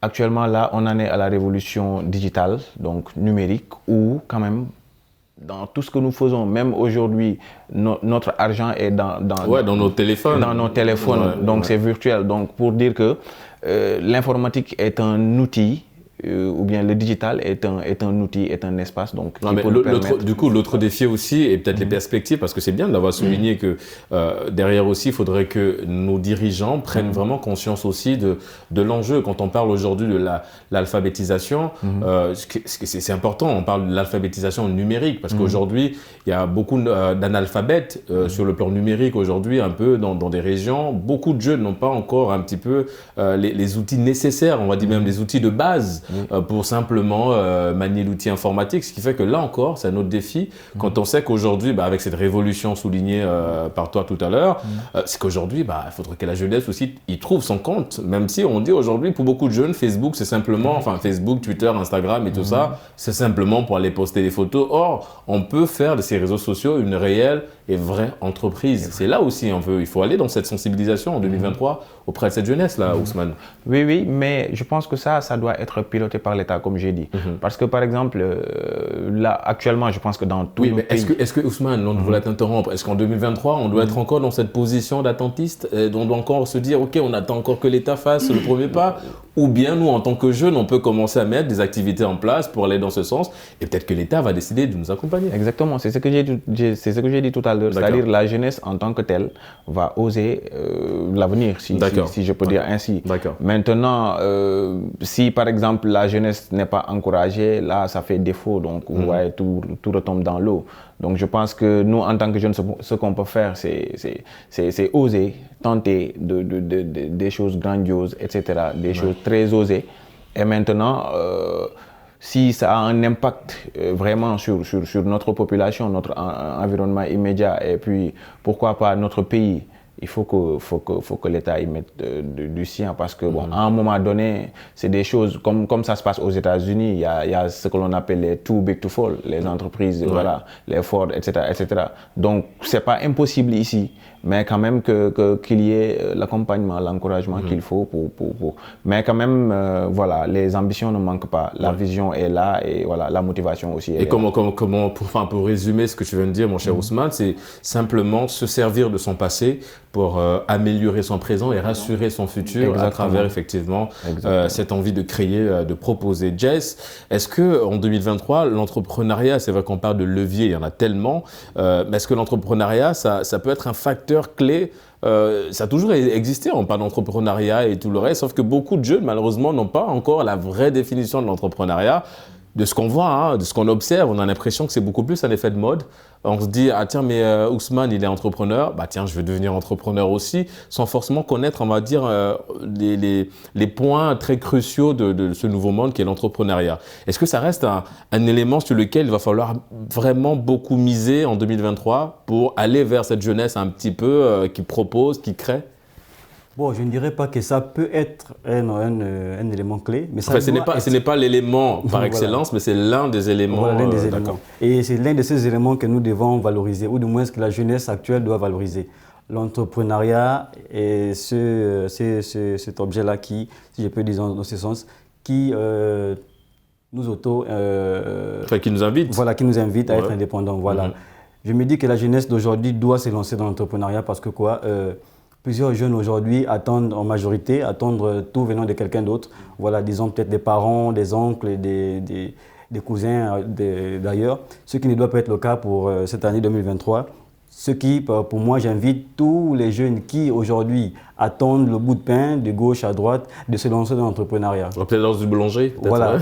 Actuellement, là, on en est à la révolution digitale, donc numérique, où quand même, dans tout ce que nous faisons, même aujourd'hui, notre argent est dans nos téléphones. Dans nos téléphones, donc c'est virtuel. Donc pour dire que l'informatique est un outil, ou bien le digital est un outil, est un espace. Donc, du coup, l'autre défi aussi, et peut-être les perspectives, parce que c'est bien d'avoir souligné que derrière aussi, il faudrait que nos dirigeants prennent vraiment conscience aussi de l'enjeu. Quand on parle aujourd'hui de l'alphabétisation, c'est important, on parle de l'alphabétisation numérique, parce qu'aujourd'hui, il y a beaucoup d'analphabètes sur le plan numérique aujourd'hui, un peu dans des régions. Beaucoup de jeunes n'ont pas encore un petit peu les outils nécessaires, on va dire même les outils de base pour simplement manier l'outil informatique. Ce qui fait que là encore, c'est un autre défi. Quand on sait qu'aujourd'hui, avec cette révolution soulignée par toi tout à l'heure, c'est qu'aujourd'hui, il faudrait que la jeunesse aussi y trouve son compte. Même si on dit aujourd'hui, pour beaucoup de jeunes, Facebook, c'est simplement, Facebook, Twitter, Instagram et tout ça, c'est simplement pour aller poster des photos. Or, on peut faire de ces réseaux sociaux une réelle et vraie entreprise. C'est là aussi, il faut aller dans cette sensibilisation en 2023 auprès de cette jeunesse-là, Ousmane. Oui, mais je pense que ça doit être piloté par l'État, comme j'ai dit. Parce que, par exemple, là, actuellement, je pense que dans tous les pays... Est-ce que Ousmane, on voulait t'interrompre, est-ce qu'en 2023, on doit être encore dans cette position d'attentiste, on doit encore se dire, OK, on attend encore que l'État fasse le premier pas, ou bien nous, en tant que jeunes, on peut commencer à mettre des activités en place pour aller dans ce sens, et peut-être que l'État va décider de nous accompagner. Exactement, c'est ce que j'ai dit tout à l'heure. C'est-à-dire la jeunesse en tant que telle va oser l'avenir, si je peux dire ainsi. Maintenant, si par exemple la jeunesse n'est pas encouragée, là ça fait défaut, donc vous voyez, tout retombe dans l'eau. Donc je pense que nous, en tant que jeunes, ce qu'on peut faire, c'est oser, tenter des choses grandioses, etc., des choses très osées. Et maintenant, si ça a un impact vraiment sur notre population, notre environnement immédiat, et puis pourquoi pas notre pays, il faut que l'État y mette du sien, parce que à un moment donné, c'est des choses comme ça se passe aux États-Unis. Il y a ce que l'on appelle les too big to fall, les entreprises, les Ford, etc., etc. Donc c'est pas impossible ici, mais quand même qu'il y ait l'accompagnement, l'encouragement qu'il faut pour. Mais quand même, les ambitions ne manquent pas, la vision est là, et la motivation aussi. Et comment pour résumer ce que tu viens de dire, mon cher Ousmane, c'est simplement se servir de son passé pour améliorer son présent et rassurer son futur à travers effectivement cette envie de créer, de proposer. Jess, est-ce que en 2023, l'entrepreneuriat, c'est vrai qu'on parle de levier, il y en a tellement, mais est-ce que l'entrepreneuriat, ça peut être un facteur clé? Ça a toujours existé, on parle d'entrepreneuriat et tout le reste, sauf que beaucoup de jeunes, malheureusement, n'ont pas encore la vraie définition de l'entrepreneuriat. De ce qu'on voit, de ce qu'on observe, on a l'impression que c'est beaucoup plus un effet de mode. On se dit, ah tiens, mais Ousmane, il est entrepreneur, tiens, je vais devenir entrepreneur aussi, sans forcément connaître, on va dire, les points très cruciaux de ce nouveau monde qui est l'entrepreneuriat. Est-ce que ça reste un élément sur lequel il va falloir vraiment beaucoup miser en 2023 pour aller vers cette jeunesse un petit peu qui propose, qui crée? Bon, je ne dirais pas que ça peut être un élément clé. Mais ça ce n'est pas l'élément par excellence, mais c'est l'un des éléments. L'un des éléments. Et c'est l'un de ces éléments que nous devons valoriser, ou du moins que la jeunesse actuelle doit valoriser. L'entrepreneuriat est cet objet-là qui, si je peux dire dans ce sens, qui nous qui nous invite. Voilà, qui nous invite à être indépendants. Voilà. Je me dis que la jeunesse d'aujourd'hui doit se lancer dans l'entrepreneuriat parce que plusieurs jeunes aujourd'hui attendent en majorité, tout venant de quelqu'un d'autre. Voilà, disons peut-être des parents, des oncles, des cousins d'ailleurs. Ce qui ne doit pas être le cas pour cette année 2023. Ce qui, pour moi, j'invite tous les jeunes qui aujourd'hui attendent le bout de pain de gauche à droite de se lancer dans l'entrepreneuriat. Peut-être dans une boulangerie, voilà.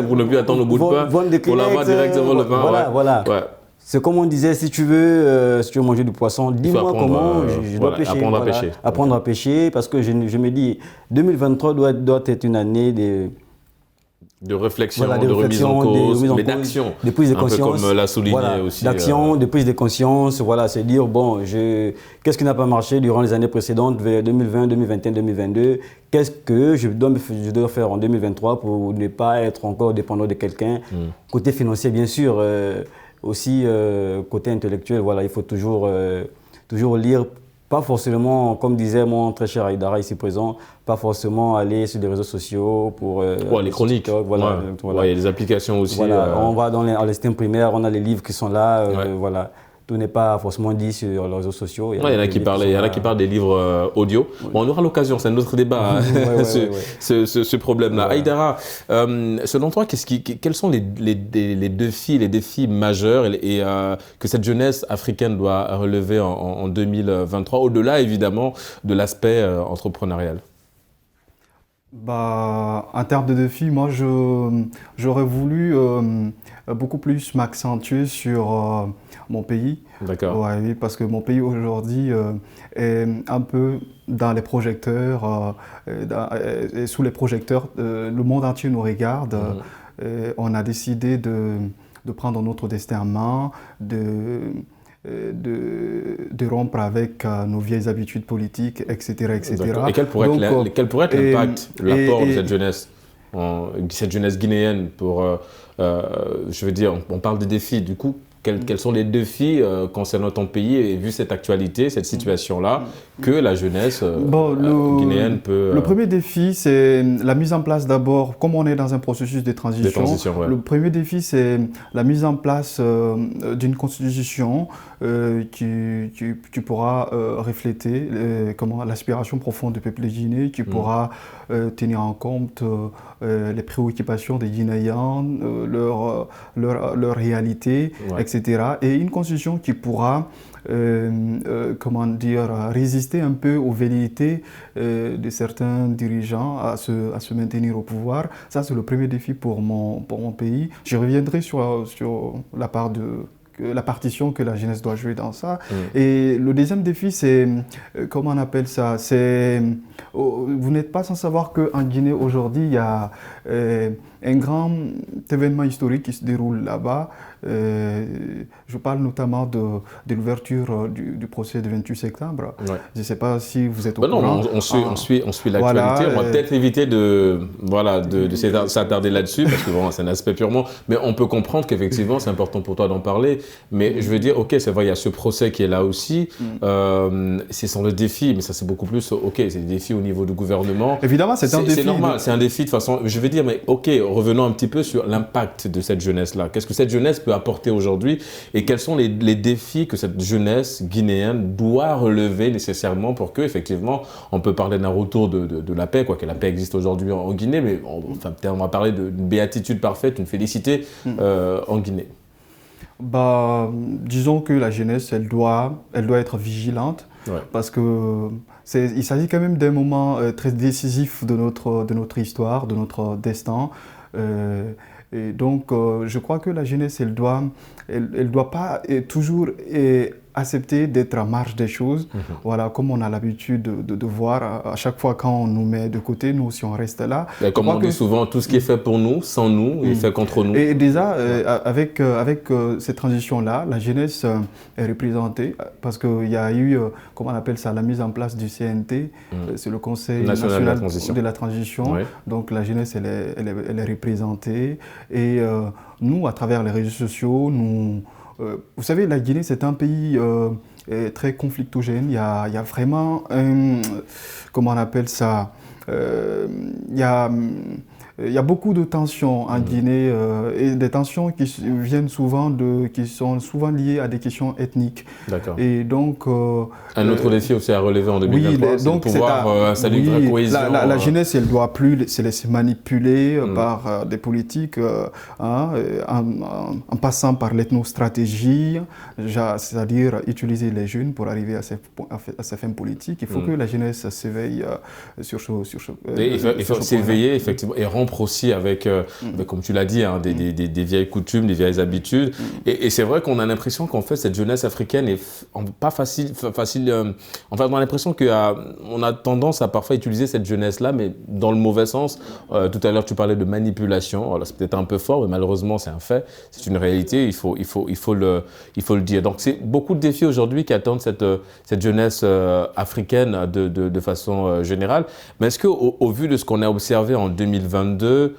Pour ne plus attendre le bout de pain, pour l'avoir directement le pain. Voilà. Ouais. C'est comme on disait, si tu veux manger du poisson, dis-moi comment je dois pêcher. Apprendre à pêcher, parce que je me dis, 2023 doit être une année de réflexion, de remise en cause, mais d'action. De prise de conscience. Un peu comme l'a souligné aussi. D'action, de prise de conscience, c'est dire, qu'est-ce qui n'a pas marché durant les années précédentes, vers 2020, 2021, 2022, qu'est-ce que je dois faire en 2023 pour ne pas être encore dépendant de quelqu'un. Côté financier, bien sûr. Aussi, côté intellectuel, il faut toujours lire, pas forcément, comme disait mon très cher Aïdara ici présent, pas forcément aller sur les réseaux sociaux pour... les chroniques, TikTok, il y a des applications aussi. On va dans l'estime primaire, on a les livres qui sont là, Tout n'est pas forcément dit sur les réseaux sociaux. Il y en a qui parlent des livres audio. On aura l'occasion, c'est un autre débat, ce problème-là. Aïdara, selon toi, quels sont les défis majeurs que cette jeunesse africaine doit relever en 2023, au-delà évidemment de l'aspect entrepreneurial? En termes de défis, moi, j'aurais voulu beaucoup plus m'accentuer sur mon pays. D'accord. Ouais, oui, parce que mon pays aujourd'hui est un peu dans les projecteurs, et sous les projecteurs, le monde entier nous regarde. On a décidé de prendre notre destin en main, de rompre avec nos vieilles habitudes politiques, etc. etc. Et quel pourrait être l'impact, l'apport de cette jeunesse guinéenne pour, je veux dire, on parle des défis, du coup, quels sont les défis concernant ton pays et vu cette actualité, cette situation-là, que la jeunesse guinéenne peut... Le premier défi, c'est la mise en place d'abord, comme on est dans un processus de transition, ouais. Le premier défi, c'est la mise en place d'une constitution qui pourra refléter l'aspiration profonde du peuple guinéen, qui pourra tenir en compte les préoccupations des Guinéens, leur réalité, etc. Et une constitution qui pourra résister un peu aux velléités de certains dirigeants à se maintenir au pouvoir. Ça, c'est le premier défi pour mon pays. Je reviendrai sur la partition que la jeunesse doit jouer dans ça. Et le deuxième défi, c'est, comment on appelle ça, vous n'êtes pas sans savoir qu'en Guinée, aujourd'hui, il y a un grand événement historique qui se déroule là-bas. Je parle notamment de l'ouverture du procès du 28 septembre. Ouais. Je ne sais pas si vous êtes au courant. Non, on suit l'actualité. Voilà, on va peut-être éviter de s'attarder là-dessus, parce que bon, c'est un aspect purement... Mais on peut comprendre qu'effectivement, c'est important pour toi d'en parler. Mais je veux dire, ok, c'est vrai, il y a ce procès qui est là aussi. C'est sans le défi, mais ça c'est beaucoup plus... Ok, c'est des défis au niveau du gouvernement. Évidemment, c'est un défi. C'est normal, c'est un défi de façon... Je veux dire, mais ok, revenons un petit peu sur l'impact de cette jeunesse-là. Qu'est-ce que cette jeunesse peut apporter aujourd'hui et quels sont les défis que cette jeunesse guinéenne doit relever nécessairement pour que, effectivement, on peut parler d'un retour de la paix, quoique la paix existe aujourd'hui en Guinée, mais peut-être on va parler d'une béatitude parfaite, une félicité en Guinée. Disons que la jeunesse, elle doit être vigilante, parce que il s'agit quand même d'un moment très décisif de notre histoire, de notre destin. Et donc, je crois que la jeunesse, elle doit pas toujours accepter d'être en marge des choses. Voilà, comme on a l'habitude de voir à chaque fois quand on nous met de côté, nous aussi on reste là. Et comme on dit souvent, tout ce qui est fait pour nous, sans nous, est fait contre nous. Et déjà, avec cette transition-là, la jeunesse est représentée parce qu'il y a eu, comment on appelle ça, la mise en place du CNT, c'est le Conseil national de la transition. Ouais. Donc la jeunesse, elle est représentée. Et nous, à travers les réseaux sociaux, vous savez, la Guinée, c'est un pays très conflictogène. Il y a vraiment comment on appelle ça, il y a beaucoup de tensions en Guinée et des tensions qui sont souvent liées à des questions ethniques. D'accord. Et donc un autre défi aussi à relever en 2023, c'est de pouvoir installer une vraie cohésion. La jeunesse, elle ne doit plus se laisser manipuler par des politiques en passant par l'ethnostratégie, c'est-à-dire utiliser les jeunes pour arriver à ces fins politiques. Il faut que la jeunesse s'éveille sur il faut s'éveiller, effectivement, et rompre aussi avec, comme tu l'as dit, des vieilles coutumes, des vieilles habitudes. Et c'est vrai qu'on a l'impression qu'en fait, cette jeunesse africaine n'est pas facile. En fait, on a l'impression qu'on a tendance à parfois utiliser cette jeunesse-là, mais dans le mauvais sens. Tout à l'heure, tu parlais de manipulation. Alors, c'est peut-être un peu fort, mais malheureusement, c'est un fait. C'est une réalité. Il faut le dire. Donc, c'est beaucoup de défis aujourd'hui qui attendent cette jeunesse africaine de façon générale. Mais est-ce qu'au vu de ce qu'on a observé en 2022,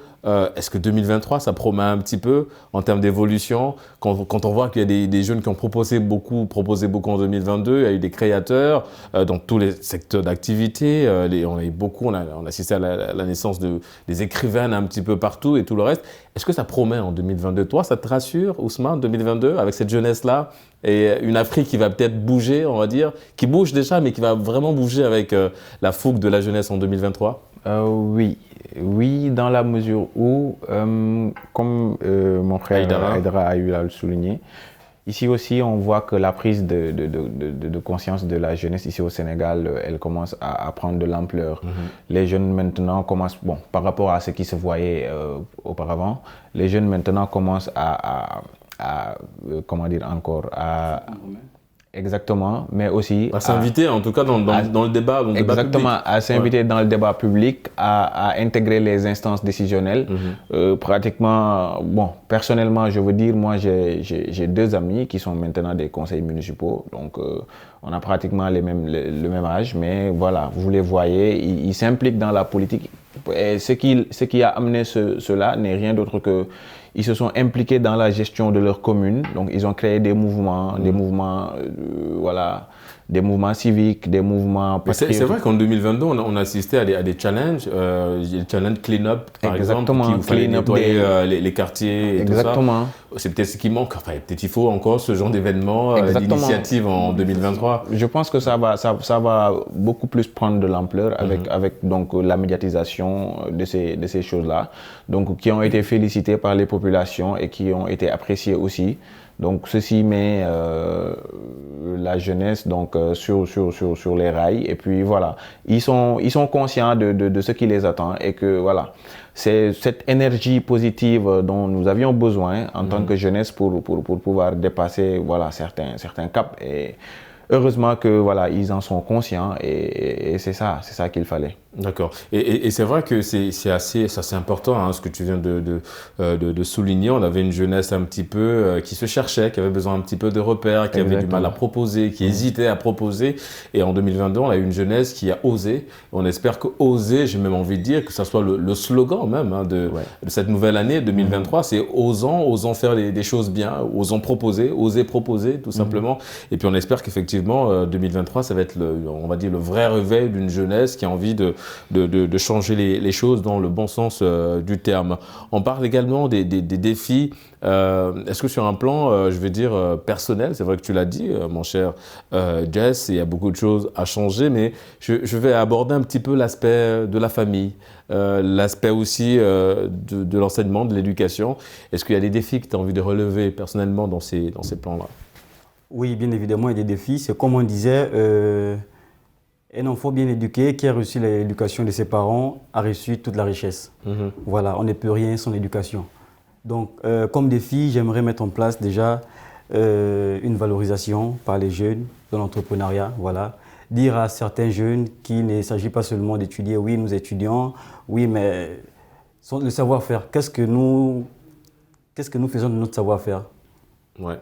est-ce que 2023, ça promet un petit peu en termes d'évolution quand on voit qu'il y a des jeunes qui ont proposé beaucoup en 2022, il y a eu des créateurs dans tous les secteurs d'activité, on a assisté à la naissance des écrivaines un petit peu partout et tout le reste. Est-ce que ça promet en 2022? Toi, ça te rassure, Ousmane, 2022, avec cette jeunesse-là et une Afrique qui va peut-être bouger, on va dire, qui bouge déjà, mais qui va vraiment bouger avec la fougue de la jeunesse en 2023? Oui, dans la mesure où, comme mon frère Aïdara a eu à le souligner, Ici aussi, on voit que la prise de conscience de la jeunesse ici au Sénégal, elle commence à prendre de l'ampleur. Les jeunes maintenant commencent, bon, par rapport à ce qui se voyait auparavant, les jeunes maintenant commencent comment dire encore, exactement, mais aussi à s'inviter en tout cas dans le débat, exactement, public. À s'inviter dans le débat public, à intégrer les instances décisionnelles. Pratiquement, bon, personnellement, je veux dire, moi j'ai 2 amis qui sont maintenant des conseils municipaux, donc on a pratiquement le même âge, mais voilà, vous les voyez, ils s'impliquent dans la politique. Et ce qui a amené cela n'est rien d'autre que ils se sont impliqués dans la gestion de leur commune, donc ils ont créé des mouvements, voilà, des mouvements civiques, des mouvements patriotiques. C'est vrai qu'en 2022, on a assisté à des challenges, les challenges clean-up par exemple, où il fallait nettoyer les quartiers et exactement. tout ça. C'est peut-être ce qui manque, enfin peut-être il faut encore ce genre d'événement, d'initiative en 2023. Je pense que ça va beaucoup plus prendre de l'ampleur avec donc la médiatisation de ces choses-là, donc qui ont été félicitées par les populations et qui ont été appréciées aussi. Donc ceci met la jeunesse donc sur les rails, et puis voilà, ils sont conscients de ce qui les attend, et que voilà, c'est cette énergie positive dont nous avions besoin en tant que jeunesse pour pouvoir dépasser voilà certains caps, et heureusement que voilà, ils en sont conscients, et c'est ça qu'il fallait. D'accord. Et c'est vrai que c'est assez important, hein, ce que tu viens de souligner. On avait une jeunesse un petit peu qui se cherchait, qui avait besoin un petit peu de repères, qui avait du mal à proposer, qui hésitait à proposer. Et en 2022, on a eu une jeunesse qui a osé. On espère que oser, j'ai même envie de dire que ça soit le slogan même, hein, de cette nouvelle année 2023, c'est osant faire des choses bien, osant proposer, oser proposer tout simplement. Et puis on espère qu'effectivement 2023, ça va être on va dire le vrai réveil d'une jeunesse qui a envie de changer les choses dans le bon sens du terme. On parle également des défis. Est-ce que sur un plan, je vais dire, personnel, c'est vrai que tu l'as dit, mon cher Jess, il y a beaucoup de choses à changer, mais je vais aborder un petit peu l'aspect de la famille, l'aspect aussi de l'enseignement, de l'éducation. Est-ce qu'il y a des défis que tu as envie de relever personnellement dans ces plans-là? Oui, bien évidemment, il y a des défis. C'est comme on disait, un enfant bien éduqué qui a reçu l'éducation de ses parents a reçu toute la richesse. Voilà, on ne peut rien sans l'éducation. Donc, comme défi, j'aimerais mettre en place déjà une valorisation par les jeunes de l'entrepreneuriat. Voilà. Dire à certains jeunes qu'il ne s'agit pas seulement d'étudier. Oui, nous étudions, oui, mais le savoir-faire. Qu'est-ce que nous faisons de notre savoir-faire? Ouais.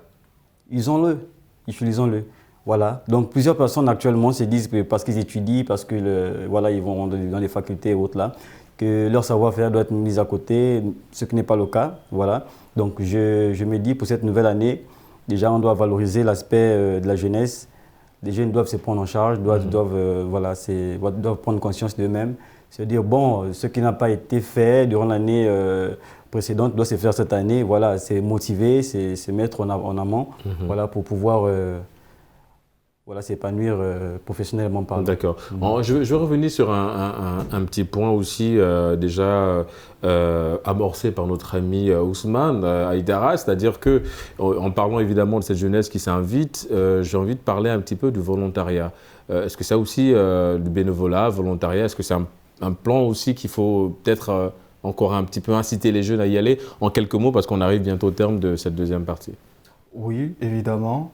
Utilisons-le. Voilà. Donc, plusieurs personnes actuellement se disent que parce qu'ils étudient, parce que voilà, ils vont dans les facultés et autres là, que leur savoir-faire doit être mis à côté, ce qui n'est pas le cas. Voilà. Donc, je me dis pour cette nouvelle année, déjà, on doit valoriser l'aspect de la jeunesse. Les jeunes doivent se prendre en charge, doivent prendre conscience d'eux-mêmes. C'est-à-dire, bon, ce qui n'a pas été fait durant l'année précédente doit se faire cette année. Voilà, c'est motiver, c'est se mettre en amont, voilà, pour pouvoir s'épanouir professionnellement parlant. D'accord. Je vais revenir sur un petit point aussi déjà amorcé par notre ami Ousmane Aïdara, c'est-à-dire que en parlant évidemment de cette jeunesse qui s'invite, j'ai envie de parler un petit peu du volontariat. Est-ce que ça aussi, du bénévolat, volontariat, est-ce que c'est un plan aussi qu'il faut peut-être encore un petit peu inciter les jeunes à y aller, en quelques mots, parce qu'on arrive bientôt au terme de cette deuxième partie? Oui, évidemment.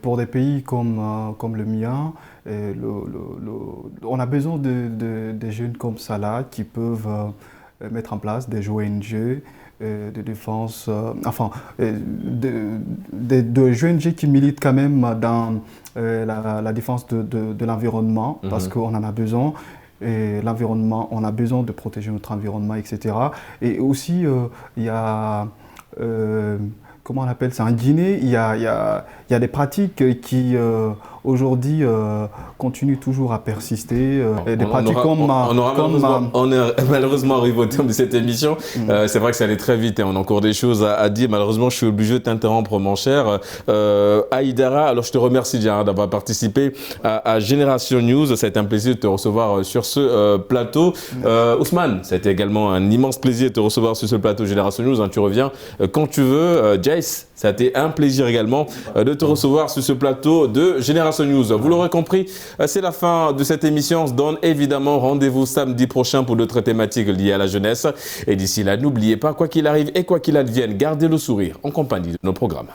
Pour des pays comme le mien, on a besoin de jeunes comme ça là qui peuvent mettre en place des ONG de défense, de ONG qui militent quand même dans la défense de l'environnement, parce qu'on en a besoin. Et l'environnement, on a besoin de protéger notre environnement, etc. Et aussi, il y a comment on appelle ça, en Guinée, il y a des pratiques qui aujourd'hui continuent toujours à persister. Des pratiques on est malheureusement arrivé au terme de cette émission. C'est vrai que ça allait très vite et on a encore des choses à dire. Malheureusement, je suis obligé de t'interrompre, mon cher. Aïdara, alors je te remercie déjà d'avoir participé à Génération News. Ça a été un plaisir de te recevoir sur ce plateau. Ousmane, ça a été également un immense plaisir de te recevoir sur ce plateau Génération News. Tu reviens quand tu veux. Jay, Grace, ça a été un plaisir également de te recevoir sur ce plateau de Génération News. Vous l'aurez compris, c'est la fin de cette émission. On se donne évidemment rendez-vous samedi prochain pour d'autres thématiques liées à la jeunesse. Et d'ici là, n'oubliez pas, quoi qu'il arrive et quoi qu'il advienne, gardez le sourire en compagnie de nos programmes.